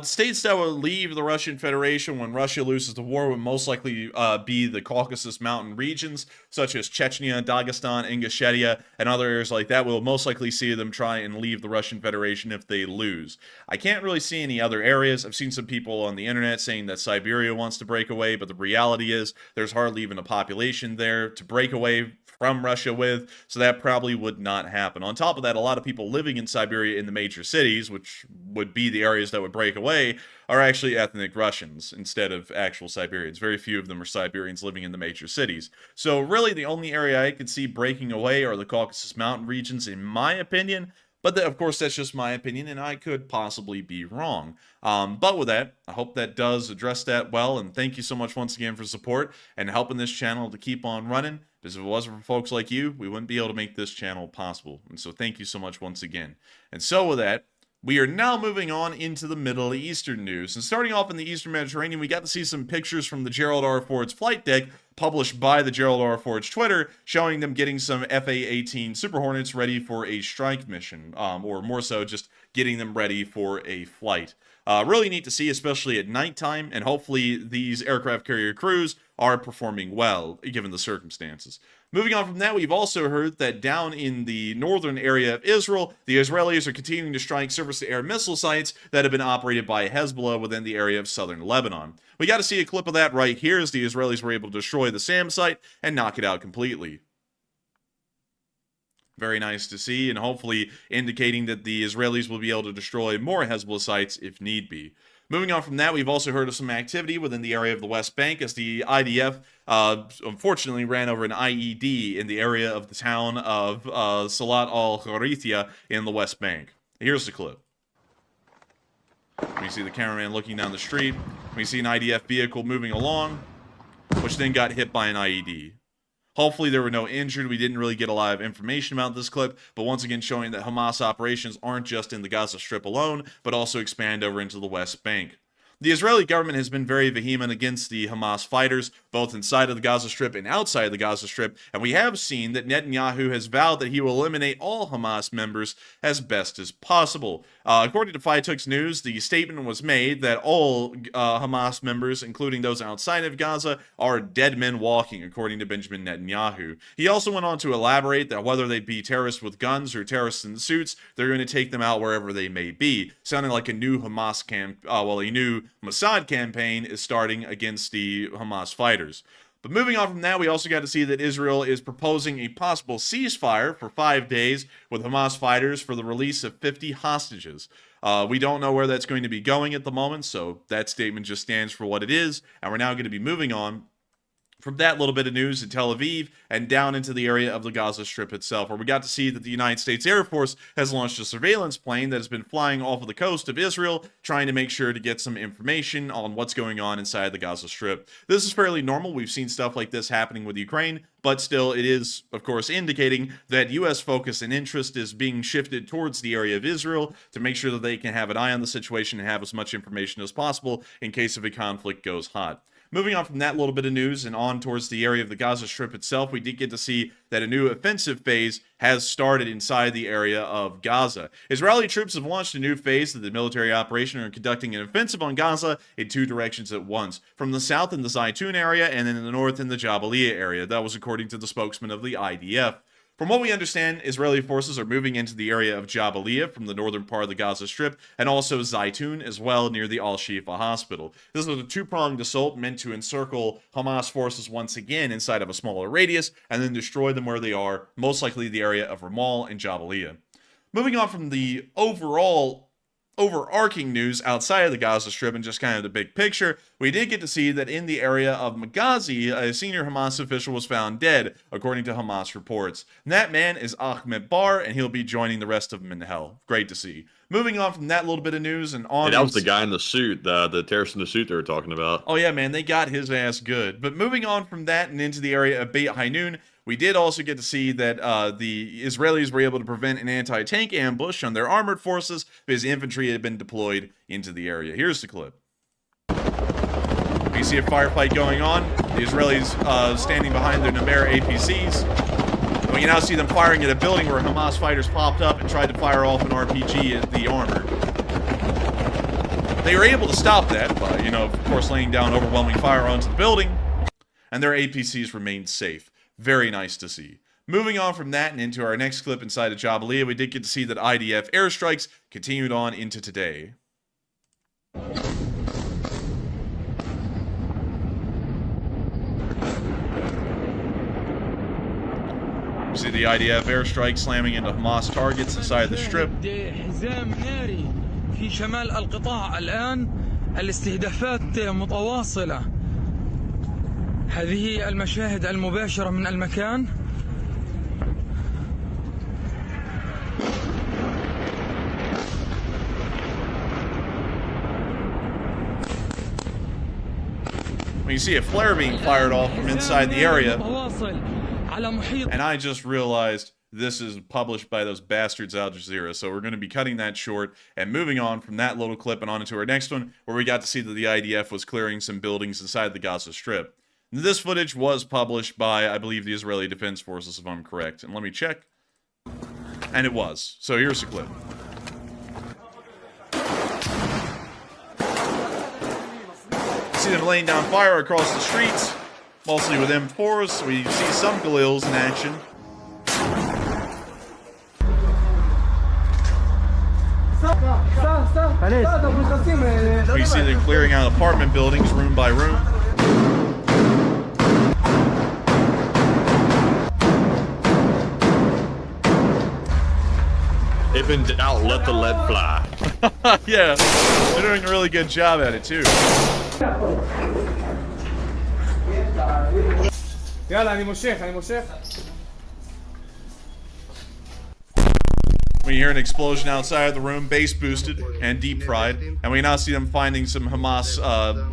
States that will leave the Russian Federation when Russia loses the war would most likely be the Caucasus Mountain regions, such as Chechnya, Dagestan, Ingushetia, and other areas like that. We'll most likely see them try and leave the Russian Federation if they lose. I can't really see any other areas. I've seen some people on the internet saying that Siberia wants to break away, but the reality is there's hardly even a population there to break away from Russia with, so that probably would not happen. On top of that, a lot of people living in Siberia in the major cities, which would be the areas that would break away, are actually ethnic Russians instead of actual Siberians. Very few of them are Siberians living in the major cities. So really the only area I could see breaking away are the Caucasus Mountain regions, in my opinion. But of course, that's just my opinion, and I could possibly be wrong. But with that, I hope that does address that well, and thank you so much once again for support and helping this channel to keep on running. Because if it wasn't for folks like you, we wouldn't be able to make this channel possible. And so thank you so much once again. And so with that, we are now moving on into the Middle Eastern news. And starting off in the Eastern Mediterranean, we got to see some pictures from the Gerald R. Ford's flight deck published by the Gerald R. Ford's Twitter, showing them getting some FA-18 Super Hornets ready for a strike mission, or more so just getting them ready for a flight. Really neat to see, especially at nighttime, and hopefully these aircraft carrier crews are performing well, given the circumstances. Moving on from that, we've also heard that down in the northern area of Israel, the Israelis are continuing to strike surface-to-air missile sites that have been operated by Hezbollah within the area of southern Lebanon. We got to see a clip of that right here as the Israelis were able to destroy the SAM site and knock it out completely. Very nice to see, and hopefully indicating that the Israelis will be able to destroy more Hezbollah sites if need be. Moving on from that, we've also heard of some activity within the area of the West Bank as the IDF unfortunately ran over an IED in the area of the town of Salat al-Kharithia in the West Bank. Here's the clip. We see the cameraman looking down the street. We see an IDF vehicle moving along, which then got hit by an IED. Hopefully there were no injured. We didn't really get a lot of information about this clip, but once again showing that Hamas operations aren't just in the Gaza Strip alone, but also expand over into the West Bank. The Israeli government has been very vehement against the Hamas fighters, both inside of the Gaza Strip and outside of the Gaza Strip, and we have seen that Netanyahu has vowed that he will eliminate all Hamas members as best as possible. According to Fitux News, the statement was made that all Hamas members, including those outside of Gaza, are dead men walking, according to Benjamin Netanyahu. He also went on to elaborate that whether they be terrorists with guns or terrorists in suits, they're going to take them out wherever they may be, sounding like a new a new Mossad campaign is starting against the Hamas fighters. But moving on from that, we also got to see that Israel is proposing a possible ceasefire for 5 days with Hamas fighters for the release of 50 hostages. We don't know where that's going to be going at the moment, so that statement just stands for what it is, and we're now going to be moving on from that little bit of news in Tel Aviv and down into the area of the Gaza Strip itself, where we got to see that the United States Air Force has launched a surveillance plane that has been flying off of the coast of Israel, trying to make sure to get some information on what's going on inside the Gaza Strip. This is fairly normal. We've seen stuff like this happening with Ukraine, but still it is, of course, indicating that U.S. focus and interest is being shifted towards the area of Israel to make sure that they can have an eye on the situation and have as much information as possible in case of a conflict goes hot. Moving on from that little bit of news and on towards the area of the Gaza Strip itself, we did get to see that a new offensive phase has started inside the area of Gaza. Israeli troops have launched a new phase of the military operation and are conducting an offensive on Gaza in two directions at once, from the south in the Zaytun area and then in the north in the Jabalia area. That was according to the spokesman of the IDF. From what we understand, Israeli forces are moving into the area of Jabalia from the northern part of the Gaza Strip, and also Zaytun as well near the Al-Shifa hospital. This was a two-pronged assault meant to encircle Hamas forces once again inside of a smaller radius, and then destroy them where they are, most likely the area of Ramal and Jabalia. Moving on from the overarching news outside of the Gaza Strip and just kind of the big picture, we did get to see that in the area of Maghazi, a senior Hamas official was found dead, according to Hamas reports. And that man is Ahmed Bar, and he'll be joining the rest of them in hell. Great to see. Moving on from that little bit of news and on. That was the guy in the suit, the terrorist in the suit they were talking about. Oh yeah, man, they got his ass good. But moving on from that and into the area of Beit Hanun, we did also get to see that the Israelis were able to prevent an anti-tank ambush on their armored forces because infantry had been deployed into the area. Here's the clip. You see a firefight going on. The Israelis standing behind their Namer APCs. And we can now see them firing at a building where Hamas fighters popped up and tried to fire off an RPG at the armor. They were able to stop that by, of course, laying down overwhelming fire onto the building, and their APCs remained safe. Very nice to see. Moving on from that and into our next clip inside of Jabalia, we did get to see that IDF airstrikes continued on into today. You see the IDF airstrike slamming into Hamas targets inside the strip. في شمال القطاع الآن الاستهدافات متواصلة. هذه المشاهد المباشرة من المكان. When you see a flare being fired off from inside the area, and I just realized this is published by those bastards Al Jazeera, so we're going to be cutting that short and moving on from that little clip and on into our next one, where we got to see that the IDF was clearing some buildings inside the Gaza Strip. This footage was published by, I believe, the Israeli Defense Forces, if I'm correct. And let me check. And it was. So here's the clip. You see them laying down fire across the streets, mostly with M4s. We see some Galils in action. We see them clearing out apartment buildings room by room. If in doubt, let the lead fly. Yeah, they're doing a really good job at it too. We hear an explosion outside of the room, base boosted and deep fried, and we now see them finding some Hamas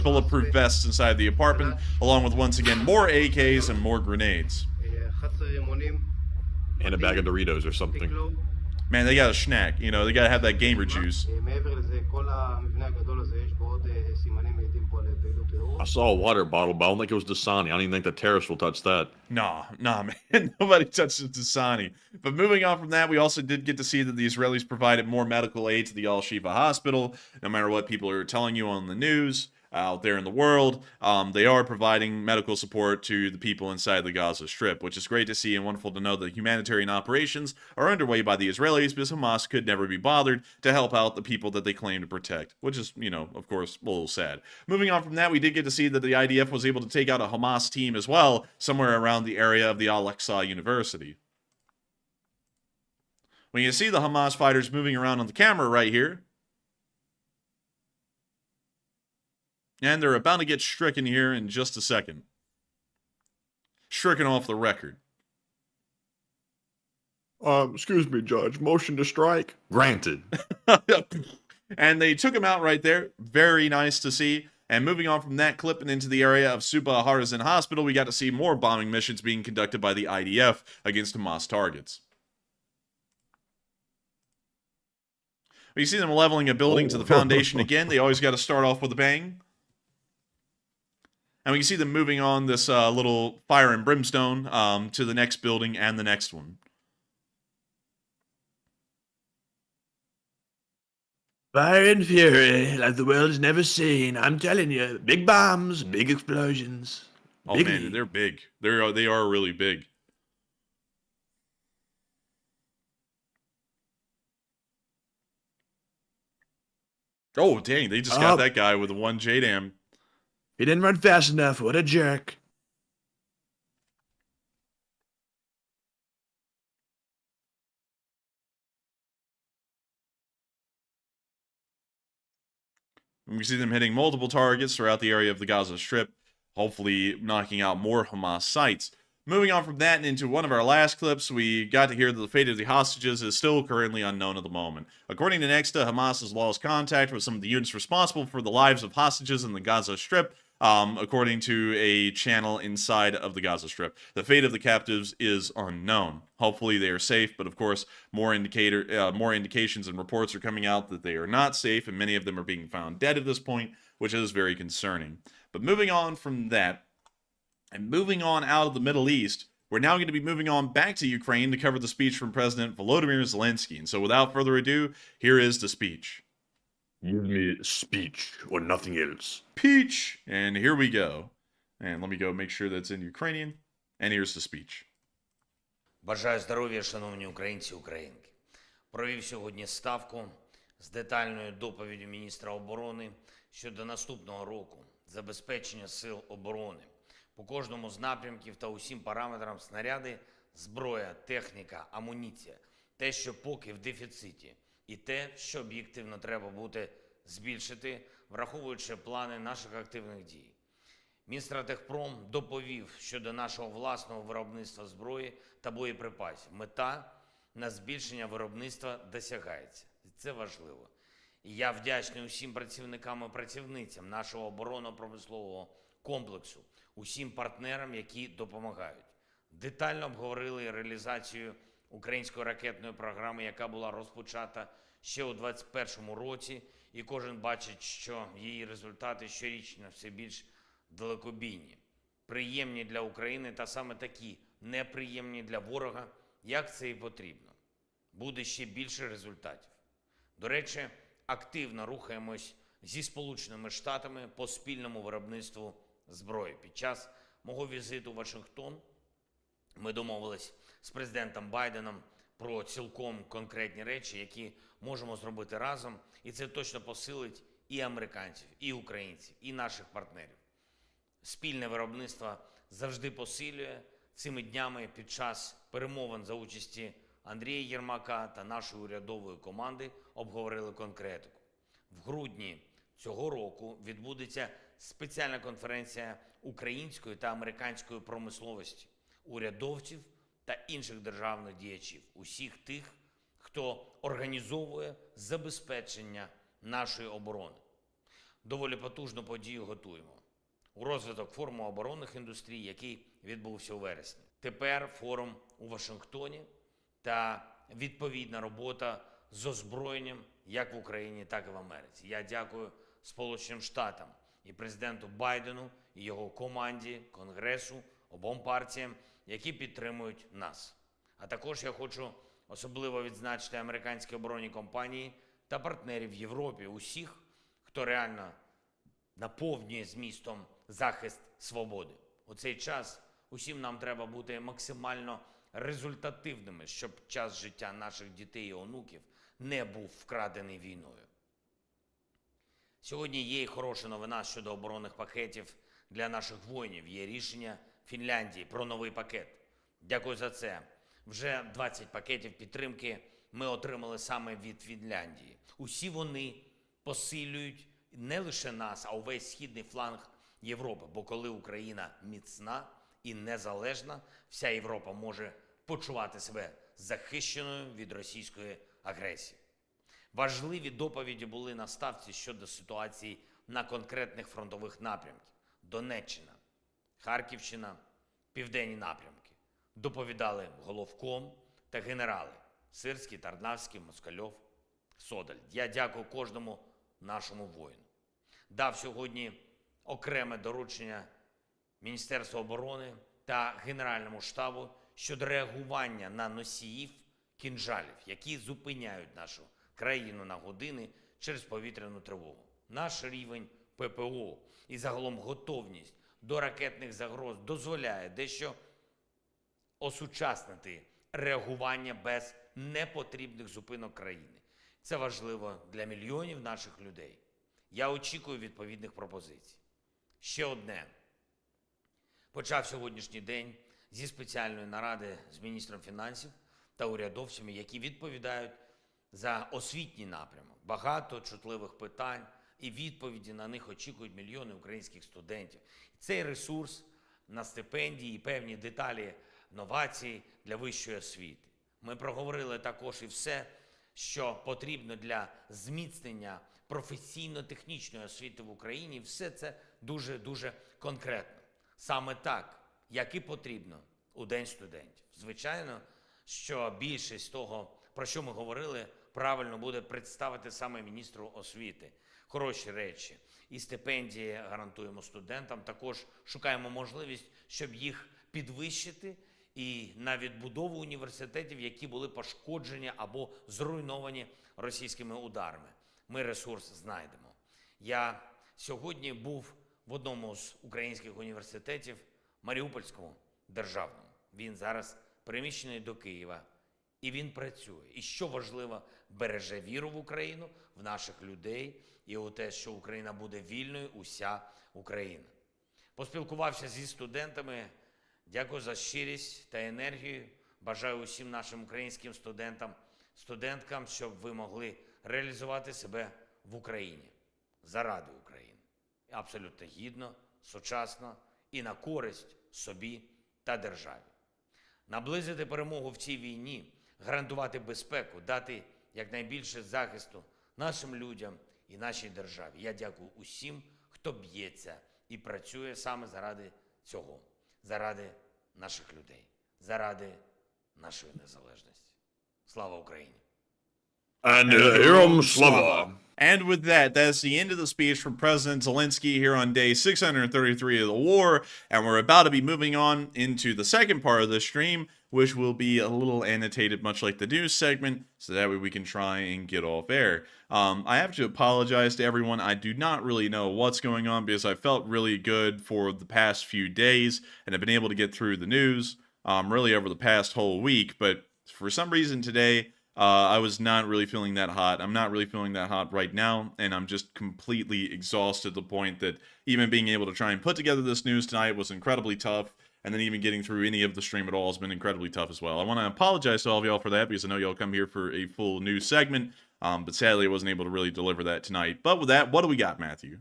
bulletproof vests inside the apartment, along with once again more AKs and more grenades. And a bag of Doritos or something. Man, they got a snack. They gotta have that gamer juice. I saw a water bottle, but I don't think it was Dasani. I don't even think the terrorists will touch that. Nah, man. Nobody touches Dasani. But moving on from that, we also did get to see that the Israelis provided more medical aid to the Al-Shifa hospital. No matter what people are telling you on the news out there in the world, they are providing medical support to the people inside the Gaza Strip, which is great to see and wonderful to know that humanitarian operations are underway by the Israelis because Hamas could never be bothered to help out the people that they claim to protect, which is, of course, a little sad. Moving on from that, we did get to see that the IDF was able to take out a Hamas team as well, somewhere around the area of the Al-Aqsa University. When you see the Hamas fighters moving around on the camera right here, and they're about to get stricken here in just a second. Stricken off the record. Excuse me, Judge. Motion to strike? Granted. And they took him out right there. Very nice to see. And moving on from that clip and into the area of Suba Harazin Hospital, we got to see more bombing missions being conducted by the IDF against Hamas targets. You see them leveling a building to the foundation again. They always got to start off with a bang. And we can see them moving on this little fire and brimstone to the next building and the next one. Fire and fury, like the world has never seen. I'm telling you, big bombs, big explosions. Oh man, they're big. They are really big. Oh, dang. They just got that guy with the one JDAM. He didn't run fast enough. What a jerk. We see them hitting multiple targets throughout the area of the Gaza Strip, hopefully knocking out more Hamas sites. Moving on from that and into one of our last clips, we got to hear that the fate of the hostages is still currently unknown at the moment. According to Nexta, Hamas has lost contact with some of the units responsible for the lives of hostages in the Gaza Strip, according to a channel inside of the Gaza Strip. The fate of the captives is unknown. Hopefully they are safe, but of course, more indications and reports are coming out that they are not safe, and many of them are being found dead at this point, which is very concerning. But moving on from that, and moving on out of the Middle East, we're now going to be moving on back to Ukraine to cover the speech from President Volodymyr Zelensky. And so without further ado, here is the speech. Give me speech or nothing else. Peach! And here we go. And let me go make sure that's in Ukrainian. And here's the speech. Бажаю здоров'я, шановні українці, українки. Провів сьогодні ставку з детальною доповіддю міністра оборони щодо наступного року забезпечення сил оборони по кожному з напрямків та усім параметрам снаряди, зброя, техніка, амуніція, те, що поки в дефіциті, і те, що об'єктивно треба буде збільшити, враховуючи плани наших активних дій. Мінстратегпром доповів щодо нашого власного виробництва зброї та боєприпасів. Мета на збільшення виробництва досягається. Це важливо. І я вдячний усім працівникам і працівницям нашого оборонно-промислового комплексу, усім партнерам, які допомагають. Детально обговорили реалізацію української ракетної програми, яка була розпочата ще у 2021 році, і кожен бачить, що її результати щорічно все більш далекобійні, приємні для України та саме такі неприємні для ворога, як це і потрібно. Буде ще більше результатів. До речі, активно рухаємось зі Сполученими Штатами по спільному виробництву зброї. Під час мого візиту в Вашингтон ми домовились з президентом Байденом про цілком конкретні речі, які можемо зробити разом, і це точно посилить і американців, і українців, і наших партнерів. Спільне виробництво завжди посилює. Цими днями під час перемовин за участі Андрія Єрмака та нашої урядової команди обговорили конкретику. В грудні цього року відбудеться спеціальна конференція української та американської промисловості, урядовців та інших державних діячів, усіх тих, хто організовує забезпечення нашої оборони. Доволі потужну подію готуємо. У розвиток форуму оборонних індустрій, який відбувся у вересні. Тепер форум у Вашингтоні та відповідна робота з озброєнням як в Україні, так і в Америці. Я дякую Сполученим Штатам і президенту Байдену, і його команді, Конгресу, обом партіям, які підтримують нас. А також я хочу особливо відзначити американські оборонні компанії та партнерів в Європі, усіх, хто реально наповнює змістом захист свободи. У цей час усім нам треба бути максимально результативними, щоб час життя наших дітей і онуків не був вкрадений війною. Сьогодні є і хороша новина щодо оборонних пакетів для наших воїнів. Є рішення Фінляндії про новий пакет. Дякую за це. Вже 20 пакетів підтримки ми отримали саме від Фінляндії. Усі вони посилюють не лише нас, а увесь східний фланг Європи. Бо коли Україна міцна і незалежна, вся Європа може почувати себе захищеною від російської агресії. Важливі доповіді були на ставці щодо ситуації на конкретних фронтових напрямках. Донеччина, Харківщина, південні напрямки. Доповідали головком та генерали Сирський, Тарнавський, Москальов, Содаль. Я дякую кожному нашому воїну. Дав сьогодні окреме доручення Міністерству оборони та Генеральному штабу щодо реагування на носіїв кінжалів, які зупиняють нашу країну на години через повітряну тривогу. Наш рівень ППО і загалом готовність до ракетних загроз дозволяє дещо осучаснити реагування без непотрібних зупинок країни. Це важливо для мільйонів наших людей. Я очікую відповідних пропозицій. Ще одне. Почав сьогоднішній день зі спеціальної наради з міністром фінансів та урядовцями, які відповідають за освітній напрямок. Багато чутливих питань і відповіді на них очікують мільйони українських студентів. Цей ресурс на стипендії і певні деталі новацій для вищої освіти. Ми проговорили також і все, що потрібно для зміцнення професійно-технічної освіти в Україні. Все це дуже-дуже конкретно. Саме так, як і потрібно у День студентів. Звичайно, що більшість того, про що ми говорили, правильно буде представити саме міністру освіти. Хороші речі. І стипендії гарантуємо студентам. Також шукаємо можливість, щоб їх підвищити і на відбудову університетів, які були пошкоджені або зруйновані російськими ударами. Ми ресурс знайдемо. Я сьогодні був в одному з українських університетів, Маріупольському державному. Він зараз переміщений до Києва. І він працює. І що важливо, береже віру в Україну, в наших людей і у те, що Україна буде вільною, уся Україна. Поспілкувався зі студентами. Дякую за щирість та енергію. Бажаю усім нашим українським студентам, студенткам, щоб ви могли реалізувати себе в Україні. Заради України. Абсолютно гідно, сучасно і на користь собі та державі. Наблизити перемогу в цій війні, гарантувати безпеку, дати якнайбільше захисту нашим людям і нашій державі. Я дякую усім, хто б'ється і працює саме заради цього, заради наших людей, заради нашої незалежності. Слава Україні! Героям слава! And with that, that's the end of the speech from President Zelensky here on day 633 of the war. And we're about to be moving on into the second part of the stream, which will be a little annotated, much like the news segment, so that way we can try and get off air. I have to apologize to everyone. I do not really know what's going on because I felt really good for the past few days and have been able to get through the news really over the past whole week. But for some reason today, I was not really feeling that hot. I'm not really feeling that hot right now, and I'm just completely exhausted to the point that even being able to try and put together this news tonight was incredibly tough, and then even getting through any of the stream at all has been incredibly tough as well. I want to apologize to all of y'all for that because I know y'all come here for a full news segment, but sadly I wasn't able to really deliver that tonight. But with that, what do we got, Matthew?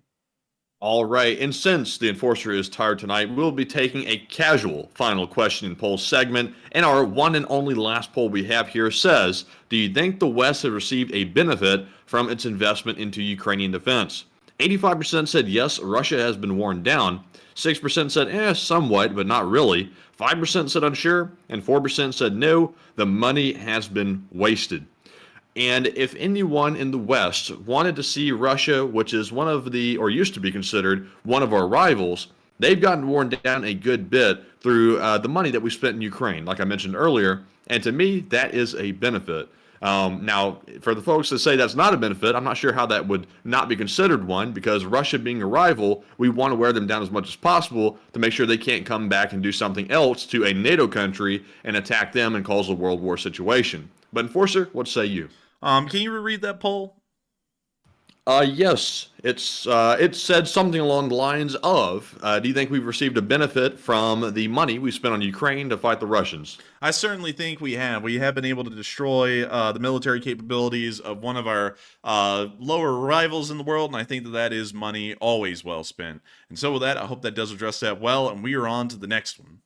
All right, and since the Enforcer is tired tonight, we'll be taking a casual final question and poll segment, and our one and only last poll we have here says, do you think the West has received a benefit from its investment into Ukrainian defense? 85% said yes, Russia has been worn down. 6% said somewhat, but not really. 5% said unsure, and 4% said no, the money has been wasted. And if anyone in the West wanted to see Russia, which is one of the, or used to be considered, one of our rivals, they've gotten worn down a good bit through the money that we spent in Ukraine, like I mentioned earlier. And to me, that is a benefit. Now, for the folks that say that's not a benefit, I'm not sure how that would not be considered one, because Russia being a rival, we want to wear them down as much as possible to make sure they can't come back and do something else to a NATO country and attack them and cause a world war situation. But Enforcer, what say you? Can you reread that poll? Yes. It said something along the lines of, do you think we've received a benefit from the money we spent on Ukraine to fight the Russians? I certainly think we have. We have been able to destroy the military capabilities of one of our lower rivals in the world, and I think that that is money always well spent. And so with that, I hope that does address that well, and we are on to the next one.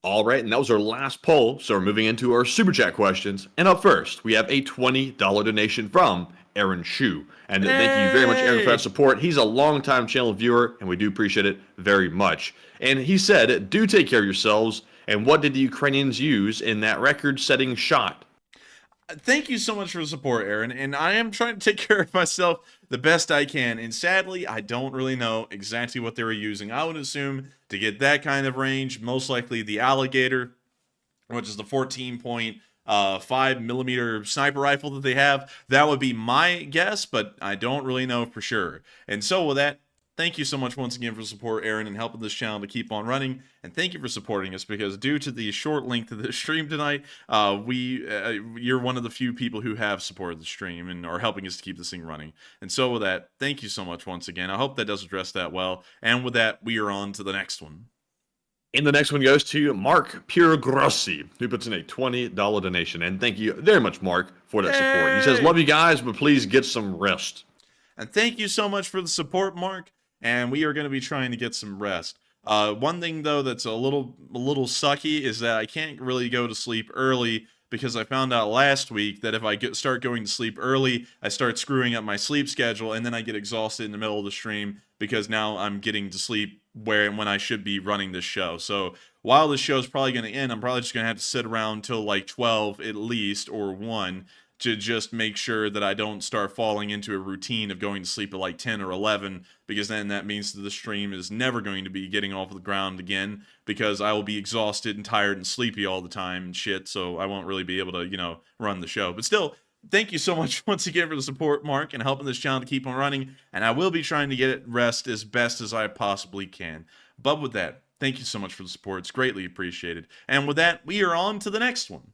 All right, and that was our last poll, so we're moving into our Super Chat questions. And up first, we have a $20 donation from Aaron Shu. And thank you very much, Aaron, for that support. He's a longtime channel viewer, and we do appreciate it very much. And he said, do take care of yourselves, and what did the Ukrainians use in that record-setting shot? Thank you so much for the support, Aaron, and I am trying to take care of myself the best I can, and sadly, I don't really know exactly what they were using. I would assume to get that kind of range, most likely the Alligator, which is the 14.5 millimeter sniper rifle that they have. That would be my guess, but I don't really know for sure. And so with that, thank you so much once again for support, Aaron, and helping this channel to keep on running. And thank you for supporting us, because due to the short length of the stream tonight, you're one of the few people who have supported the stream and are helping us to keep this thing running. And so with that, thank you so much once again. I hope that does address that well. And with that, we are on to the next one. And the next one goes to Mark Puregrossi, who puts in a $20 donation. And thank you very much, Mark, for that support. He says, love you guys, but please get some rest. And thank you so much for the support, Mark. And we are going to be trying to get some rest. One thing, though, that's a little sucky is that I can't really go to sleep early, because I found out last week that if I start going to sleep early, I start screwing up my sleep schedule, and then I get exhausted in the middle of the stream, because now I'm getting to sleep when I should be running this show. So while this show is probably going to end, I'm probably just going to have to sit around till like 12 at least, or 1, to just make sure that I don't start falling into a routine of going to sleep at like 10 or 11, because then that means that the stream is never going to be getting off the ground again, because I will be exhausted and tired and sleepy all the time and shit, so I won't really be able to, run the show. But still, thank you so much once again for the support, Mark, and helping this channel to keep on running, and I will be trying to get it rest as best as I possibly can. But with that, thank you so much for the support. It's greatly appreciated. And with that, we are on to the next one.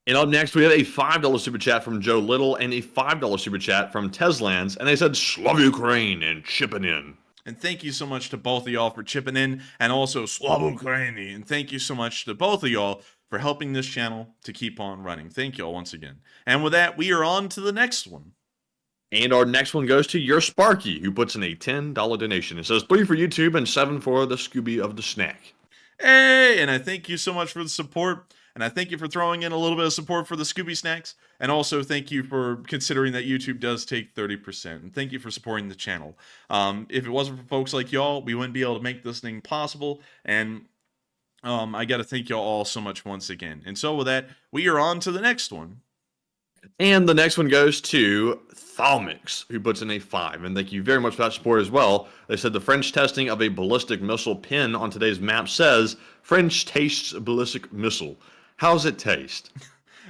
And up next, we have a $5 super chat from Joe Little and a $5 super chat from Teslans. And they said, Slava Ukraine, and chipping in. And thank you so much to both of y'all for chipping in, and also Slava Ukraine. And thank you so much to both of y'all for helping this channel to keep on running. Thank y'all once again. And with that, we are on to the next one. And our next one goes to Your Sparky, who puts in a $10 donation. It says 3 for YouTube and 7 for the Scooby of the Snack. Hey, and I thank you so much for the support. And I thank you for throwing in a little bit of support for the Scooby Snacks. And also thank you for considering that YouTube does take 30%. And thank you for supporting the channel. If it wasn't for folks like y'all, we wouldn't be able to make this thing possible. And I got to thank y'all all so much once again. And so with that, we are on to the next one. And the next one goes to Thalmix, who puts in a 5. And thank you very much for that support as well. They said the French testing of a ballistic missile pin on today's map says French tastes ballistic missile. How's it taste?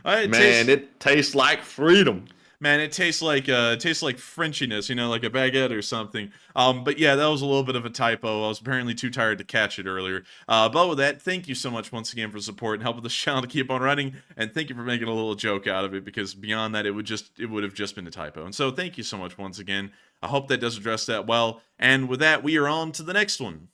It tastes like freedom. Man, it tastes like Frenchiness, like a baguette or something. But yeah, that was a little bit of a typo. I was apparently too tired to catch it earlier. But with that, thank you so much once again for support and helping this channel to keep on running. And thank you for making a little joke out of it, because beyond that, it would have just been a typo. And so thank you so much once again. I hope that does address that well. And with that, we are on to the next one.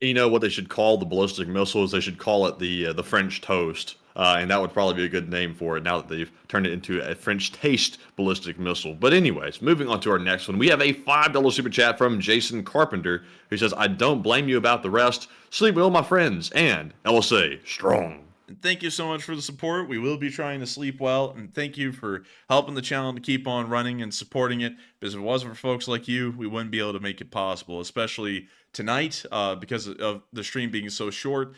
You know what they should call the ballistic missiles? They should call it the French toast. And that would probably be a good name for it now that they've turned it into a French taste ballistic missile. But anyways, moving on to our next one. We have a $5 super chat from Jason Carpenter, who says, I don't blame you about the rest. Sleep well, my friends, and LSA strong. And thank you so much for the support. We will be trying to sleep well, and thank you for helping the channel to keep on running and supporting it, because if it wasn't for folks like you, we wouldn't be able to make it possible, especially tonight, because of the stream being so short.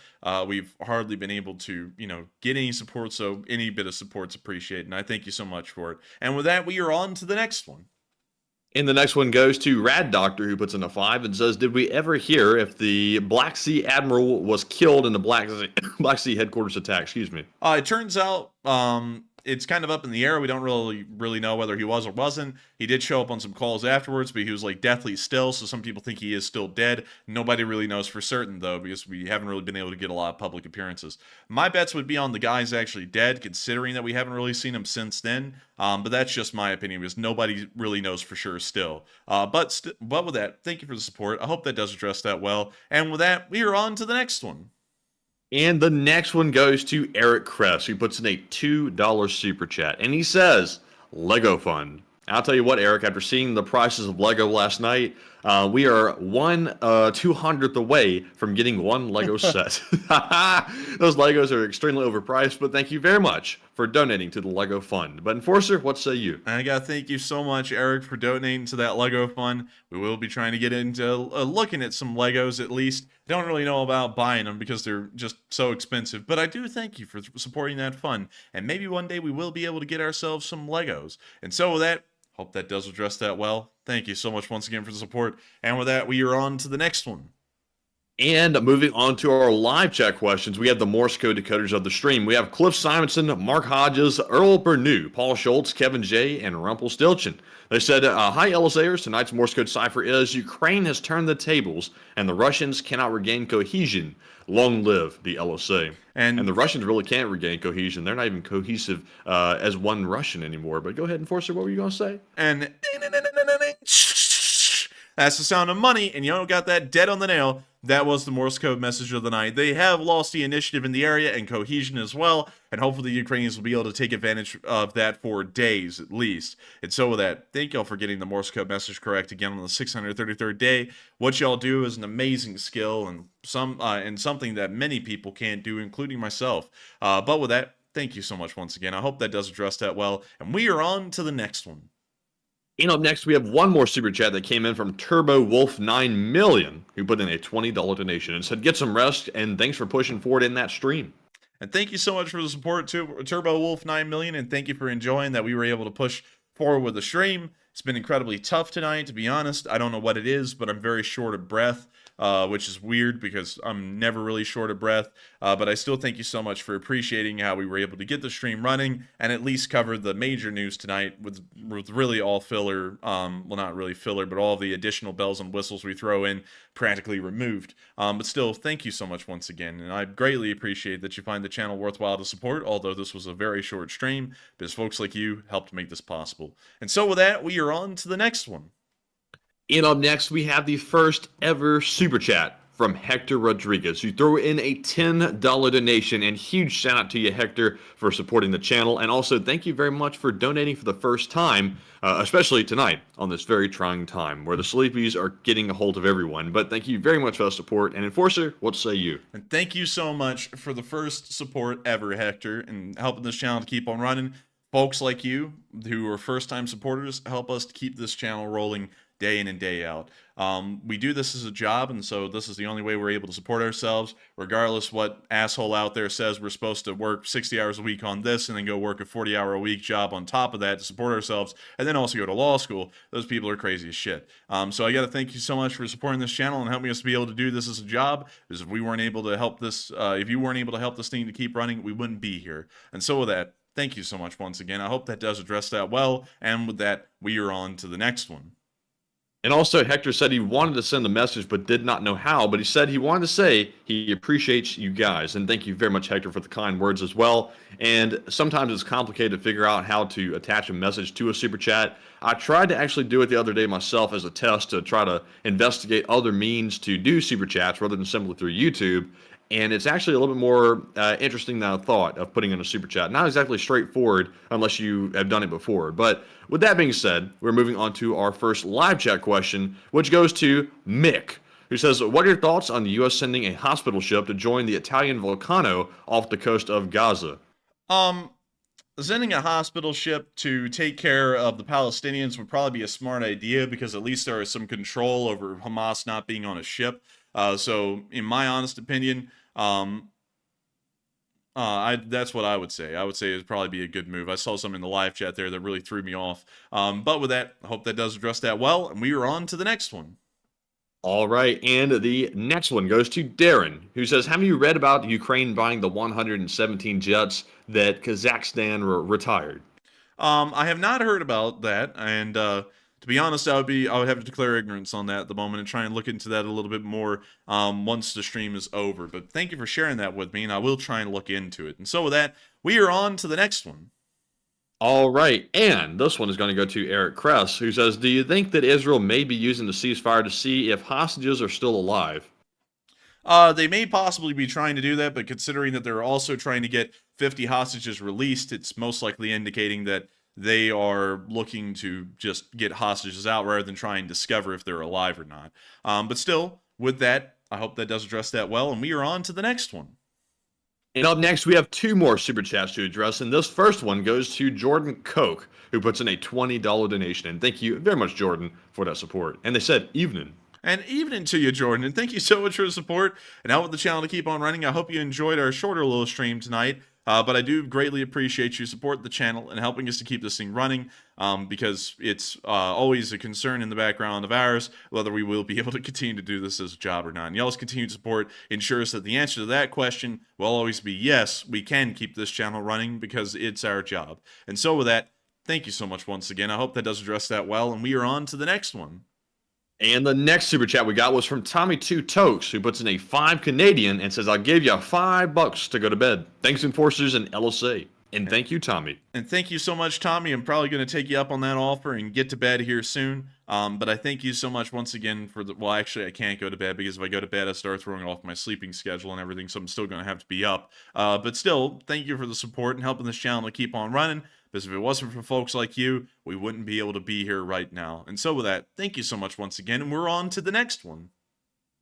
We've hardly been able to, get any support, so any bit of support's appreciated, and I thank you so much for it. And with that, we are on to the next one. And the next one goes to Rad Doctor, who puts in a 5 and says, did we ever hear if the Black Sea Admiral was killed in the Black Sea headquarters attack? Excuse me. It turns out it's kind of up in the air. We don't really know whether he was or wasn't. He did show up on some calls afterwards, but he was like deathly still, so some people think he is still dead. Nobody really knows for certain, though, because we haven't really been able to get a lot of public appearances. My bets would be on the guy's actually dead, considering that we haven't really seen him since then. But that's just my opinion, because nobody really knows for sure still. But with that, thank you for the support. I hope that does address that well. And with that, we are on to the next one. And the next one goes to Eric Kress, who puts in a $2 super chat. And he says, Lego Fund. I'll tell you what, Eric, after seeing the prices of Lego last night, we are 1/200th away from getting one Lego set. Those Legos are extremely overpriced, but thank you very much for donating to the Lego Fund. But Enforcer, what say you? I gotta thank you so much, Eric, for donating to that Lego Fund. We will be trying to get into looking at some Legos at least. I don't really know about buying them because they're just so expensive, but I do thank you for supporting that fund. And maybe one day we will be able to get ourselves some Legos. And so with that, hope that does address that well. Thank you so much once again for the support. And with that, we are on to the next one. And moving on to our live chat questions, we have the Morse code decoders of the stream. We have Cliff Simonson, Mark Hodges, Earl Bernew, Paul Schultz, Kevin J., and Rumpelstiltskin. They said, hi, LSAers. Tonight's Morse code cipher is Ukraine has turned the tables and the Russians cannot regain cohesion. Long live the LSA. And the Russians really can't regain cohesion. They're not even cohesive as one Russian anymore. But go ahead, Enforcer. What were you going to say? And that's the sound of money, and you don't got that dead on the nail. That was the Morse code message of the night. They have lost the initiative in the area and cohesion as well, and hopefully the Ukrainians will be able to take advantage of that for days at least. And so with that, thank y'all for getting the Morse code message correct again on the 633rd day. What y'all do is an amazing skill and something that many people can't do, including myself. But with that, thank you so much once again. I hope that does address that well, and we are on to the next one. And up next, we have one more super chat that came in from Turbo Wolf 9 million, who put in a $20 donation and said, "Get some rest and thanks for pushing forward in that stream." And thank you so much for the support, Turbo Wolf 9 million, and thank you for enjoying that we were able to push forward with the stream. It's been incredibly tough tonight, to be honest. I don't know what it is, but I'm very short of breath. Which is weird because I'm never really short of breath. But I still thank you so much for appreciating how we were able to get the stream running and at least cover the major news tonight with really all filler, well, not really filler, but all the additional bells and whistles we throw in practically removed. But still, thank you so much once again. And I greatly appreciate that you find the channel worthwhile to support, although this was a very short stream, because folks like you helped make this possible. And so with that, we are on to the next one. And up next, we have the first ever super chat from Hector Rodriguez, who threw in a $10 donation. And huge shout out to you, Hector, for supporting the channel. And also, thank you very much for donating for the first time, especially tonight on this very trying time where the sleepies are getting a hold of everyone. But thank you very much for the support. And Enforcer, what say you? And thank you so much for the first support ever, Hector, and helping this channel to keep on running. Folks like you who are first-time supporters help us to keep this channel rolling day in and day out. We do this as a job, and so this is the only way we're able to support ourselves, regardless what asshole out there says we're supposed to work 60 hours a week on this and then go work a 40-hour-a-week job on top of that to support ourselves, and then also go to law school. Those people are crazy as shit. So I got to thank you so much for supporting this channel and helping us to be able to do this as a job, because if we weren't able to help this, if you weren't able to help this thing to keep running, we wouldn't be here. And so with that, thank you so much once again. I hope that does address that well, and with that, we are on to the next one. And also, Hector said he wanted to send a message but did not know how, but he said he wanted to say he appreciates you guys. And thank you very much, Hector, for the kind words as well. And sometimes it's complicated to figure out how to attach a message to a super chat. I tried to actually do it the other day myself as a test to try to investigate other means to do super chats rather than simply through YouTube. And it's actually a little bit more interesting than I thought of putting in a super chat. Not exactly straightforward unless you have done it before. But with that being said, we're moving on to our first live chat question, which goes to Mick, who says, what are your thoughts on the U.S. sending a hospital ship to join the Italian volcano off the coast of Gaza? Sending a hospital ship to take care of the Palestinians would probably be a smart idea, because at least there is some control over Hamas not being on a ship. So in my honest opinion, that's what I would say. I would say it'd probably be a good move. I saw some in the live chat there that really threw me off. But with that, I hope that does address that well, and we are on to the next one. All right, and the next one goes to Darren, who says, have you read about Ukraine buying the 117 jets that Kazakhstan retired? I have not heard about that, and to be honest, I would have to declare ignorance on that at the moment and try and look into that a little bit more once the stream is over. But thank you for sharing that with me, and I will try and look into it. And so with that, we are on to the next one. All right, and this one is going to go to Eric Kress, who says, do you think that Israel may be using the ceasefire to see if hostages are still alive? They may possibly be trying to do that, but considering that they're also trying to get 50 hostages released, it's most likely indicating that they are looking to just get hostages out rather than try and discover if they're alive or not. But still, with that, I hope that does address that well, and we are on to the next one. And up next, we have two more super chats to address, and this first one goes to Jordan Koch, who puts in a $20 donation. And thank you very much, Jordan, for that support. And they said, evening. And evening to you, Jordan, and thank you so much for the support and helping the channel to keep on running. I hope you enjoyed our shorter little stream tonight. but I do greatly appreciate you supporting the channel and helping us to keep this thing running, because it's always a concern in the background of ours whether we will be able to continue to do this as a job or not. And y'all's continued support ensures that the answer to that question will always be yes, we can keep this channel running because it's our job. And so with that, thank you so much once again. I hope that does address that well, and we are on to the next one. And the next super chat we got was from Tommy2Tokes, who puts in a 5 Canadian and says, I'll give you $5 to go to bed. Thanks, Enforcers and LSA. And thank you, Tommy. And thank you so much, Tommy. I'm probably going to take you up on that offer and get to bed here soon. But I thank you so much once again for the... Well, actually, I can't go to bed because if I go to bed, I start throwing off my sleeping schedule and everything, so I'm still going to have to be up. But still, thank you for the support and helping this channel to keep on running. Because if it wasn't for folks like you, we wouldn't be able to be here right now. And so with that, thank you so much once again, and we're on to the next one.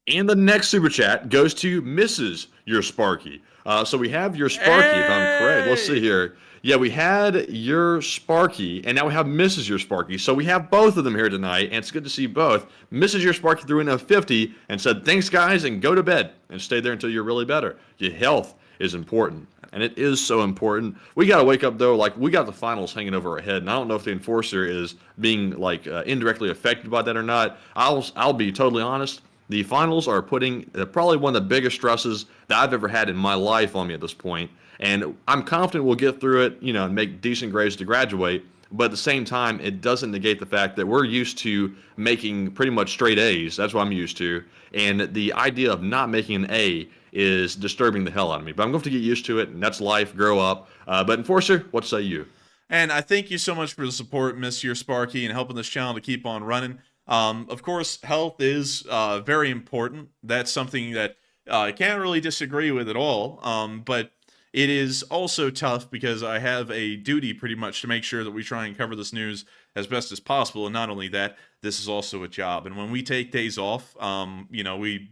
And the next super chat goes to Mrs. Your Sparky. So we have Your Sparky, if I'm correct. Let's see here. Yeah, we had Your Sparky, and now we have Mrs. Your Sparky. So we have both of them here tonight, and it's good to see both. Mrs. Your Sparky threw in a 50 and said, thanks, guys, and go to bed. And stay there until you're really better. Your health is important. And it is so important. We got to wake up, though, like, we got the finals hanging over our head, and I don't know if the Enforcer is being, like, indirectly affected by that or not. I'll be totally honest. The finals are putting probably one of the biggest stresses that I've ever had in my life on me at this point. And I'm confident we'll get through it, you know, and make decent grades to graduate. But at the same time, it doesn't negate the fact that we're used to making pretty much straight A's. That's what I'm used to. And the idea of not making an A is disturbing the hell out of me. But I'm going to get used to it, and that's life, grow up. But Enforcer, what say you? And I thank you so much for the support, Miss Your Sparky, and helping this channel to keep on running. Of course, health is very important. That's something that I can't really disagree with at all. But it is also tough because I have a duty pretty much to make sure that we try and cover this news as best as possible. And not only that, this is also a job. And when we take days off, you know, we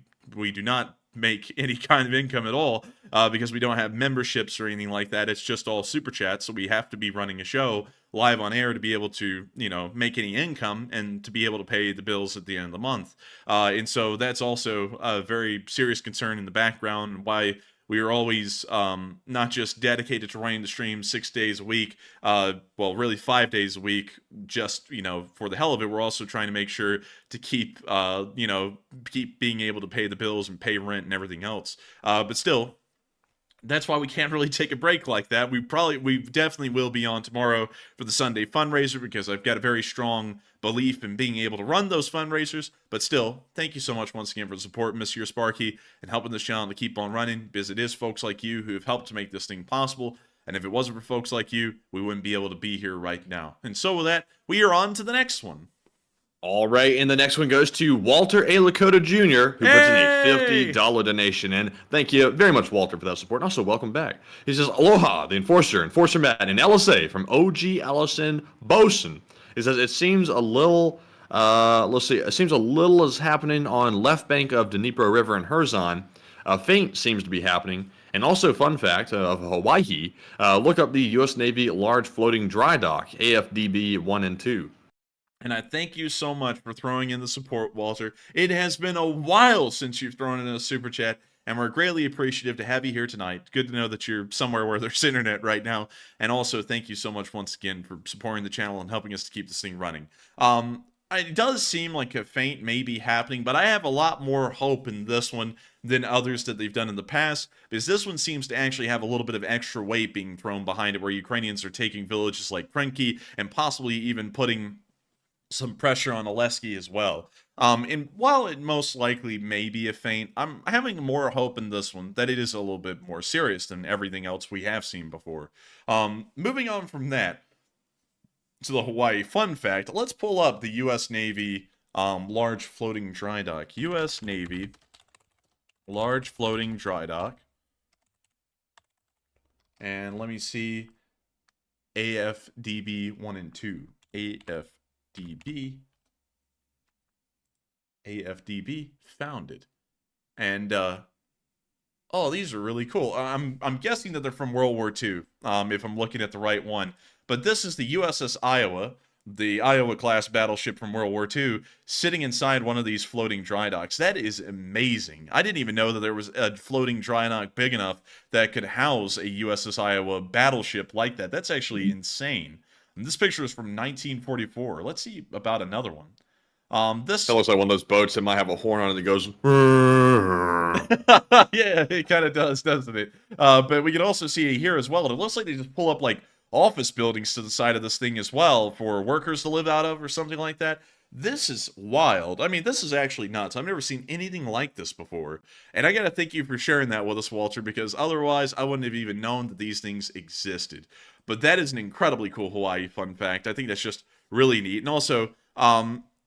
do not make any kind of income at all because we don't have memberships or anything like that. It's just all super chats. So we have to be running a show live on air to be able to, you know, make any income and to be able to pay the bills at the end of the month. And so that's also a very serious concern in the background, why we are always not just dedicated to running the stream 6 days a week, well, really 5 days a week, just, you know, for the hell of it. We're also trying to make sure to keep, you know, keep being able to pay the bills and pay rent and everything else. But still, that's why we can't really take a break like that. We definitely will be on tomorrow for the Sunday fundraiser because I've got a very strong belief in being able to run those fundraisers. But still, thank you so much once again for the support, Miss Your Sparky, and helping this channel to keep on running, because it is folks like you who have helped to make this thing possible. And if it wasn't for folks like you, we wouldn't be able to be here right now. And so with that, we are on to the next one. All right, and the next one goes to Walter A. Lakota Jr., who puts in a $50 donation. And thank you very much, Walter, for that support. And also, welcome back. He says, Aloha, the Enforcer, Enforcer Matt, and LSA from OG Allison Boson. He says, it seems a little, let's see, it seems a little is happening on left bank of Dnipro River in Kherson. A feint seems to be happening. And also, fun fact of Hawaii, look up the U.S. Navy Large Floating Dry Dock, AFDB 1 and 2. And I thank you so much for throwing in the support, Walter. It has been a while since you've thrown in a super chat, and we're greatly appreciative to have you here tonight. Good to know that you're somewhere where there's internet right now. And also, thank you so much once again for supporting the channel and helping us to keep this thing running. It does seem like a feint may be happening, but I have a lot more hope in this one than others that they've done in the past, because this one seems to actually have a little bit of extra weight being thrown behind it, where Ukrainians are taking villages like Krenki and possibly even putting some pressure on Oleski as well. And while it most likely may be a feint, I'm having more hope in this one that it is a little bit more serious than everything else we have seen before. Moving on from that to the Hawaii fun fact, let's pull up the U.S. Navy Large Floating Dry Dock. U.S. Navy Large Floating Dry Dock. And let me see. AFDB 1 and 2. AFDB founded. And oh, these are really cool. I'm guessing that they're from World War II, if I'm looking at the right one. But this is the USS Iowa, the Iowa-class battleship from World War II sitting inside one of these floating dry docks. That is amazing. I didn't even know that there was a floating dry dock big enough that could house a USS Iowa battleship like that. That's actually insane. And this picture is from 1944. Let's see about another one. This looks like one of those boats that might have a horn on it that goes. Yeah, it kind of does, doesn't it? But we can also see it here as well. And it looks like they just pull up like office buildings to the side of this thing as well for workers to live out of or something like that. This is wild. I mean, this is actually nuts. I've never seen anything like this before. And I got to thank you for sharing that with us, Walter, because otherwise I wouldn't have even known that these things existed. But that is an incredibly cool Hawaii fun fact. I think that's just really neat. And also,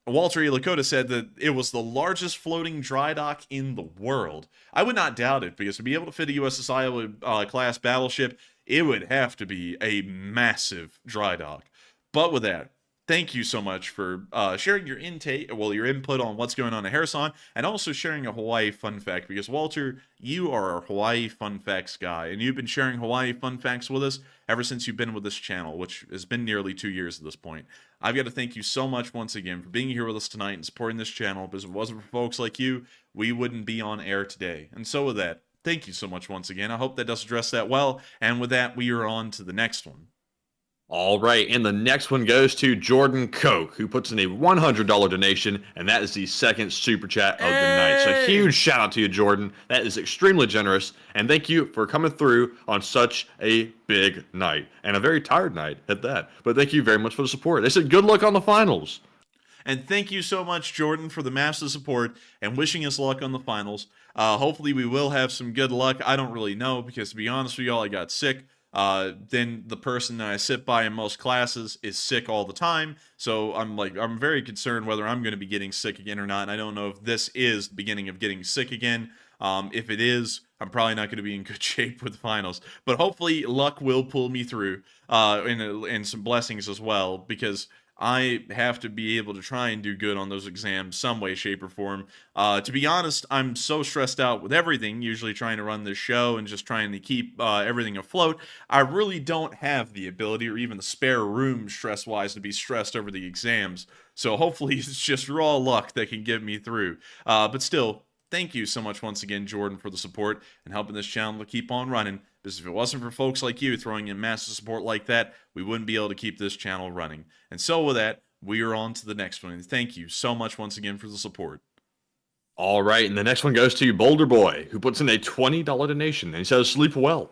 Walter E. Lakota said that it was the largest floating dry dock in the world. I would not doubt it, because to be able to fit a USS Iowa class battleship, it would have to be a massive dry dock. But with that, thank you so much for sharing your your input on what's going on at Harrison, and also sharing a Hawaii fun fact, because Walter, you are our Hawaii fun facts guy, and you've been sharing Hawaii fun facts with us ever since you've been with this channel, which has been nearly 2 years at this point. I've got to thank you so much once again for being here with us tonight and supporting this channel, because if it wasn't for folks like you, we wouldn't be on air today. And so with that, thank you so much once again. I hope that does address that well, and with that, we are on to the next one. All right, and the next one goes to Jordan Koch, who puts in a $100 donation, and that is the second super chat of the night. So huge shout out to you, Jordan. That is extremely generous, and thank you for coming through on such a big night, and a very tired night at that. But thank you very much for the support. They said good luck on the finals. And thank you so much, Jordan, for the massive support and wishing us luck on the finals. Hopefully we will have some good luck. I don't really know, because to be honest with y'all, I got sick. Then the person that I sit by in most classes is sick all the time. So I'm very concerned whether I'm going to be getting sick again or not. And I don't know if this is the beginning of getting sick again. If it is, I'm probably not going to be in good shape with the finals. But hopefully luck will pull me through, and some blessings as well, because I have to be able to try and do good on those exams some way, shape, or form. To be honest, I'm so stressed out with everything, usually trying to run this show and just trying to keep everything afloat. I really don't have the ability or even the spare room stress-wise to be stressed over the exams. So hopefully it's just raw luck that can get me through. But still, thank you so much once again, Jordan, for the support and helping this channel to keep on running. Because if it wasn't for folks like you throwing in massive support like that, we wouldn't be able to keep this channel running. And so with that, we are on to the next one. And thank you so much once again for the support. All right, and the next one goes to Boulder Boy, who puts in a $20 donation, and he says, sleep well.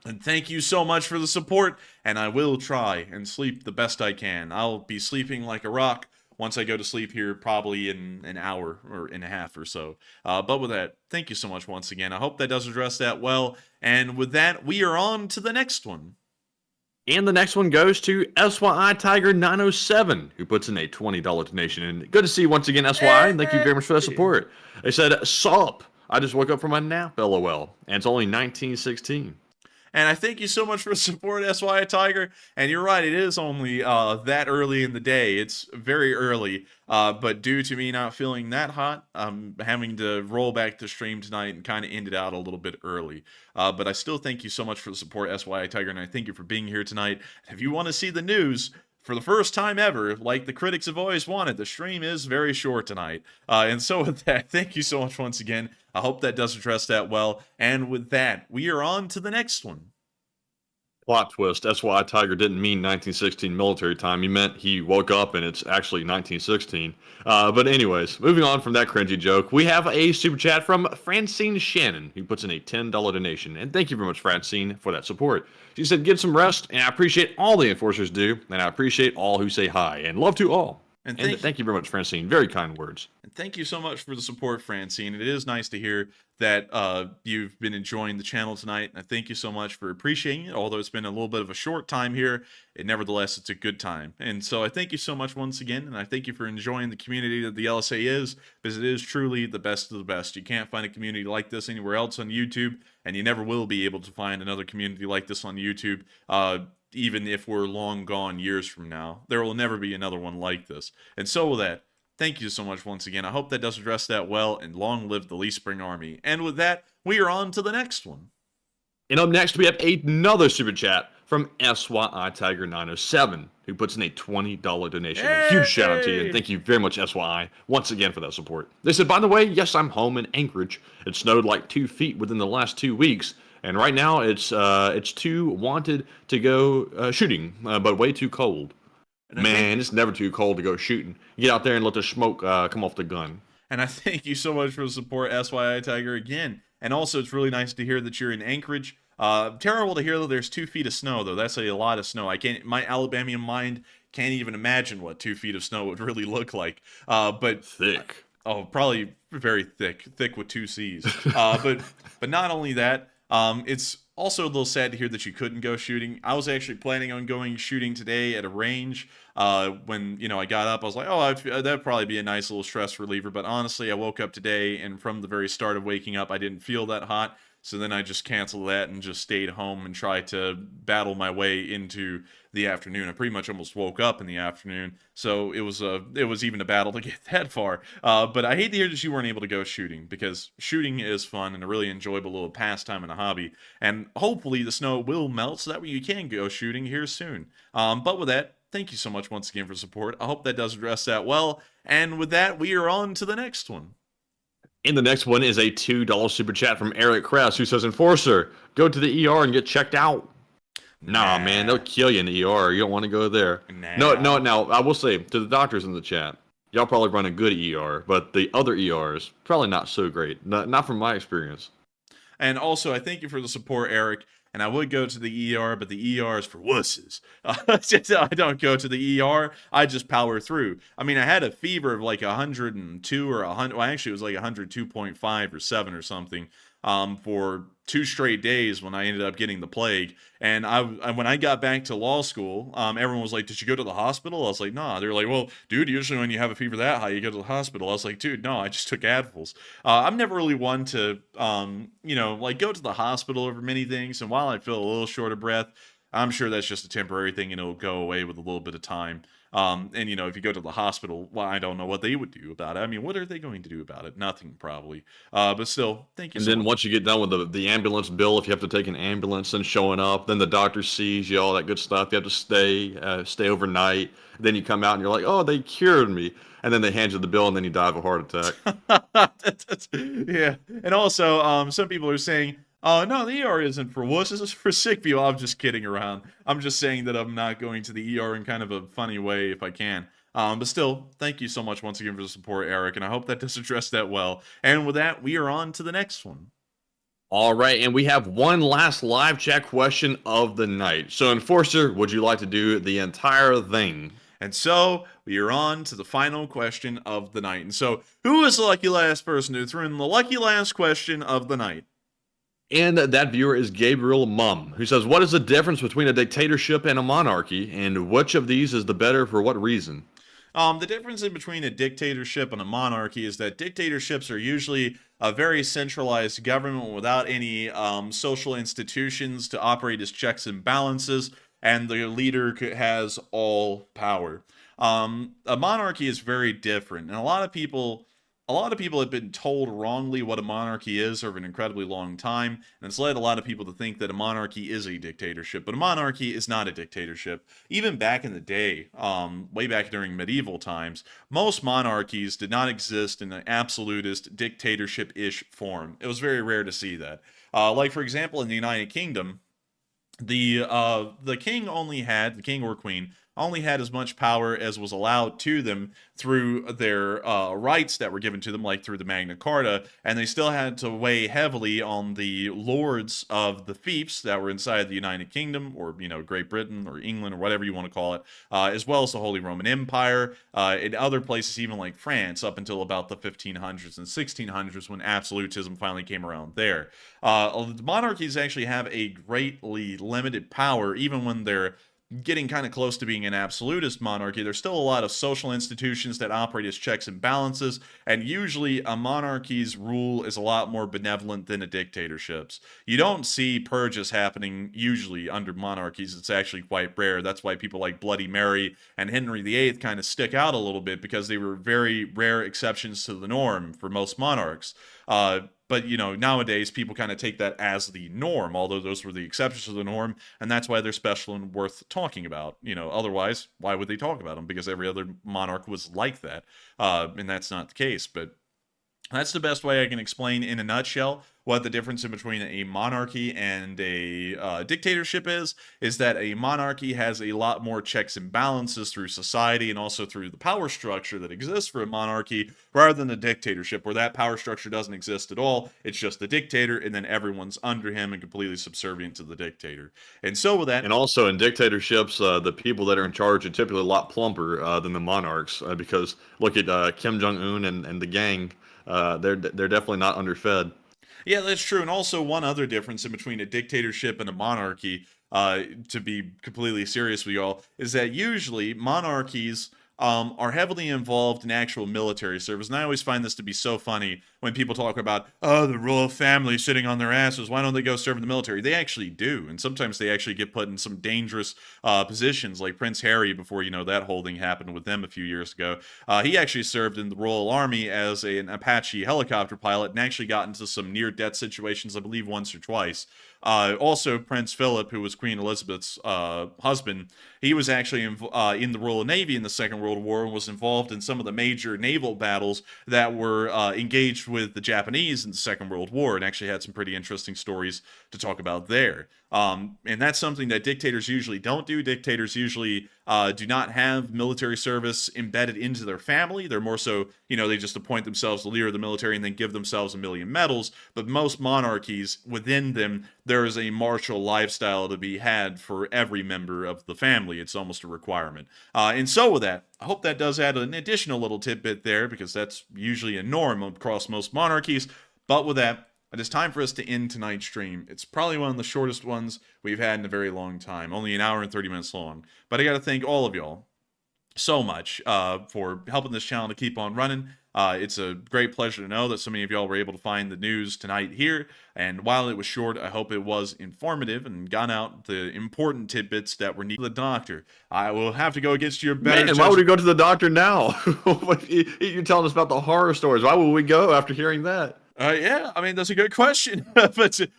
And thank you so much for the support, and I will try and sleep the best I can. I'll be sleeping like a rock once I go to sleep here, probably in an hour or and a half or so. But with that, thank you so much once again. I hope that does address that well. And with that, we are on to the next one. And the next one goes to SYI Tiger 907, who puts in a $20 donation. And good to see you once again, SYI, and thank you very much for that support. They said, sup, I just woke up from my nap, LOL, and it's only 1916. And I thank you so much for the support, SYI Tiger. And you're right, it is only that early in the day. It's very early. But due to me not feeling that hot, I'm having to roll back the stream tonight and kind of end it out a little bit early. But I still thank you so much for the support, SYI Tiger, and I thank you for being here tonight. If you want to see the news for the first time ever, like the critics have always wanted, the stream is very short tonight. And so with that, thank you so much once again. I hope that does address that well. And with that, we are on to the next one. Plot twist, SYI Tiger didn't mean 1916 military time. He meant he woke up and it's actually 1916. But anyways, moving on from that cringy joke, we have a super chat from Francine Shannon, who puts in a $10 donation. And thank you very much, Francine, for that support. She said, get some rest, and I appreciate all the enforcers do, and I appreciate all who say hi, and love to all. And thank you very much, Francine. Very kind words. And thank you so much for the support, Francine. It is nice to hear that you've been enjoying the channel tonight. And I thank you so much for appreciating it. Although it's been a little bit of a short time here, nevertheless, it's a good time. And so I thank you so much once again. And I thank you for enjoying the community that the LSA is, because it is truly the best of the best. You can't find a community like this anywhere else on YouTube, and you never will be able to find another community like this on YouTube. Even if we're long gone years from now, there will never be another one like this. And so with that, thank you so much once again. I hope that does address that well, and long live the Lee Spring Army. And with that, we are on to the next one. And up next, we have another super chat from SYI Tiger 907, who puts in a $20 donation. A huge shout out to you, and thank you very much, SYI, once again for that support. They said, by the way, yes, I'm home in Anchorage. It snowed like 2 feet within the last 2 weeks, and right now it's too wanted to go shooting, but way too cold. Man, it's never too cold to go shooting. Get out there and let the smoke come off the gun. And I thank you so much for the support, SYI Tiger, again. And also, it's really nice to hear that you're in Anchorage. Terrible to hear that there's 2 feet of snow, though. That's a lot of snow. My Alabamian mind can't even imagine what 2 feet of snow would really look like. But thick. Oh, probably very thick with 2 C's. But not only that, it's also a little sad to hear that you couldn't go shooting. I was actually planning on going shooting today at a range. When I got up, I was like, oh, that'd probably be a nice little stress reliever. But honestly, I woke up today, and from the very start of waking up, I didn't feel that hot. So then I just canceled that and just stayed home and tried to battle my way into the afternoon. I pretty much almost woke up in the afternoon, so it was even a battle to get that far. But I hate to hear that you weren't able to go shooting, because shooting is fun and a really enjoyable little pastime and a hobby. And hopefully the snow will melt so that way you can go shooting here soon. But with that, thank you so much once again for support. I hope that does address that well. And with that, we are on to the next one. And the next one is a $2 super chat from Eric Kress, who says, Enforcer, go to the ER and get checked out. Nah, man, they'll kill you in the ER. You don't want to go there. No, I will say, to the doctors in the chat, y'all probably run a good ER, but the other ERs, probably not so great. Not from my experience. And also, I thank you for the support, Eric. And I would go to the ER, but the ER is for wusses. I don't go to the ER. I just power through. I mean, I had a fever of like 102 or 100. Well, actually, it was like 102.5 or 7 or something for 2 straight days when I ended up getting the plague. And when I got back to law school, everyone was like, did you go to the hospital? I was like, nah. They're like, well, dude, usually when you have a fever that high, you go to the hospital. I was like, dude, no, I just took Advils. I'm never really one to, like go to the hospital over many things. And while I feel a little short of breath, I'm sure that's just a temporary thing and it'll go away with a little bit of time. And if you go to the hospital, well, I don't know what they would do about it. I mean, what are they going to do about it? Nothing, probably. But still, thank you. And then once you get done with the ambulance bill, if you have to take an ambulance and showing up, then the doctor sees you, all that good stuff. You have to stay overnight. Then you come out and you're like, oh, they cured me. And then they hand you the bill and then you die of a heart attack. Yeah. And also, some people are saying, oh, no, the ER isn't for wuss. This is for sick people. I'm just kidding around. I'm just saying that I'm not going to the ER in kind of a funny way if I can. But still, thank you so much once again for the support, Eric, and I hope that does address that well. And with that, we are on to the next one. All right, and we have one last live chat question of the night. So, Enforcer, would you like to do the entire thing? And so, we are on to the final question of the night. And so, who is the lucky last person who threw in the lucky last question of the night? And that viewer is Gabriel Mum, who says, what is the difference between a dictatorship and a monarchy, and which of these is the better for what reason? The difference in between a dictatorship and a monarchy is that dictatorships are usually a very centralized government without any social institutions to operate as checks and balances, and the leader has all power. A monarchy is very different, and a lot of people have been told wrongly what a monarchy is over an incredibly long time, and it's led a lot of people to think that a monarchy is a dictatorship, but a monarchy is not a dictatorship. Even back in the day, way back during medieval times, most monarchies did not exist in an absolutist dictatorship-ish form. It was very rare to see that. Like, for example, in the United Kingdom, the king or queen only had as much power as was allowed to them through their rights that were given to them, like through the Magna Carta, and they still had to weigh heavily on the lords of the fiefs that were inside the United Kingdom, or Great Britain or England or whatever you want to call it, as well as the Holy Roman Empire, in other places even like France, up until about the 1500s and 1600s when absolutism finally came around there. Monarchies actually have a greatly limited power, even when they're getting kind of close to being an absolutist monarchy. There's still a lot of social institutions that operate as checks and balances, and usually a monarchy's rule is a lot more benevolent than a dictatorship's. You don't see purges happening usually under monarchies. It's actually quite rare. That's why people like Bloody Mary and Henry VIII kind of stick out a little bit, because they were very rare exceptions to the norm for most monarchs. But, nowadays people kind of take that as the norm, although those were the exceptions to the norm, and that's why they're special and worth talking about. Otherwise, why would they talk about them? Because every other monarch was like that, and that's not the case. But that's the best way I can explain in a nutshell what the difference in between a monarchy and a dictatorship is that a monarchy has a lot more checks and balances through society and also through the power structure that exists for a monarchy, rather than a dictatorship where that power structure doesn't exist at all. It's just the dictator, and then everyone's under him and completely subservient to the dictator. And so with that... And also in dictatorships, the people that are in charge are typically a lot plumper than the monarchs, because look at Kim Jong-un and the gang. They're definitely not underfed. Yeah, that's true. And also one other difference in between a dictatorship and a monarchy, to be completely serious with y'all, is that usually monarchies are heavily involved in actual military service. And I always find this to be so funny when people talk about, the royal family sitting on their asses. Why don't they go serve in the military? They actually do. And sometimes they actually get put in some dangerous positions, like Prince Harry, before, that whole thing happened with them a few years ago. He actually served in the Royal Army as an Apache helicopter pilot and actually got into some near-death situations, I believe once or twice. Also, Prince Philip, who was Queen Elizabeth's husband, he was actually in the Royal Navy in the Second World War and was involved in some of the major naval battles that were engaged with the Japanese in the Second World War, and actually had some pretty interesting stories to talk about there. And that's something that dictators usually don't do. Dictators usually do not have military service embedded into their family. They're more so, they just appoint themselves the leader of the military and then give themselves 1,000,000 medals. But most monarchies, within them, there is a martial lifestyle to be had for every member of the family. It's almost a requirement. And so with that, I hope that does add an additional little tidbit there, because that's usually a norm across most monarchies. But with that, it is time for us to end tonight's stream. It's probably one of the shortest ones we've had in a very long time, only an hour and 30 minutes long. But I got to thank all of y'all so much for helping this channel to keep on running. It's a great pleasure to know that so many of y'all were able to find the news tonight here. And while it was short, I hope it was informative and got out the important tidbits that were needed. The doctor, I will have to go against your better Man, why would we go to the doctor now? You're telling us about the horror stories. Why would we go after hearing that? Yeah, I mean, that's a good question. but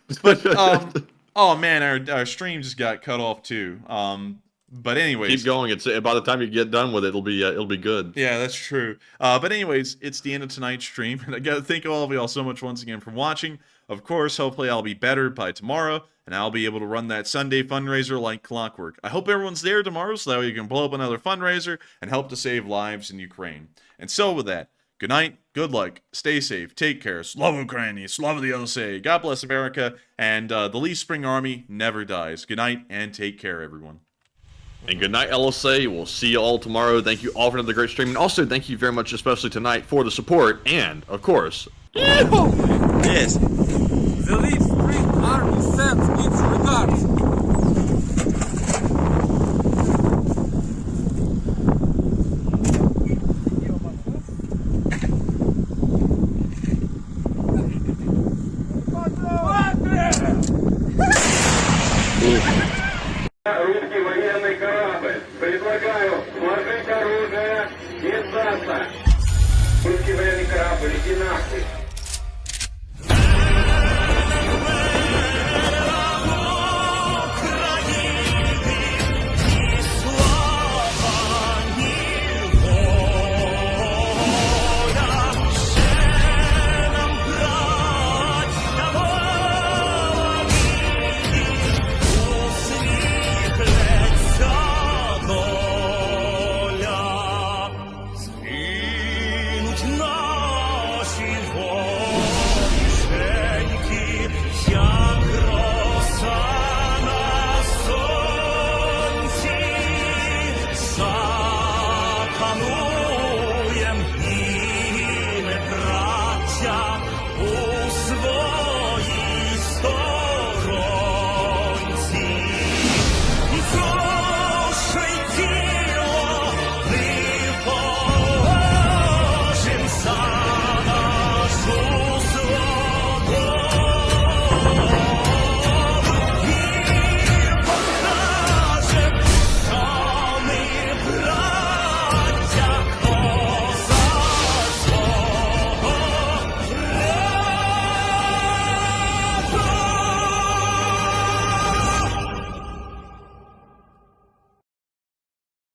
oh man, our stream just got cut off too. But anyways, keep going. It's by the time you get done with it, it'll be good. Yeah, that's true. But anyways, it's the end of tonight's stream, and I gotta thank all of y'all so much once again for watching. Of course, hopefully I'll be better by tomorrow, and I'll be able to run that Sunday fundraiser like clockwork. I hope everyone's there tomorrow so that way you can blow up another fundraiser and help to save lives in Ukraine. And so with that, good night, good luck, stay safe, take care, Slava Ukraini, Slava the LSA, God bless America, and the Lee Spring Army never dies. Good night, and take care, everyone. And good night, LSA. We'll see you all tomorrow. Thank you all for another great stream. And also, thank you very much, especially tonight, for the support. And, of course... Yes. The Lee Spring Army sends its regards. Русский военный корабль. Предлагаю сложить оружие и сдаться. Русский военный корабль, иди нахуй.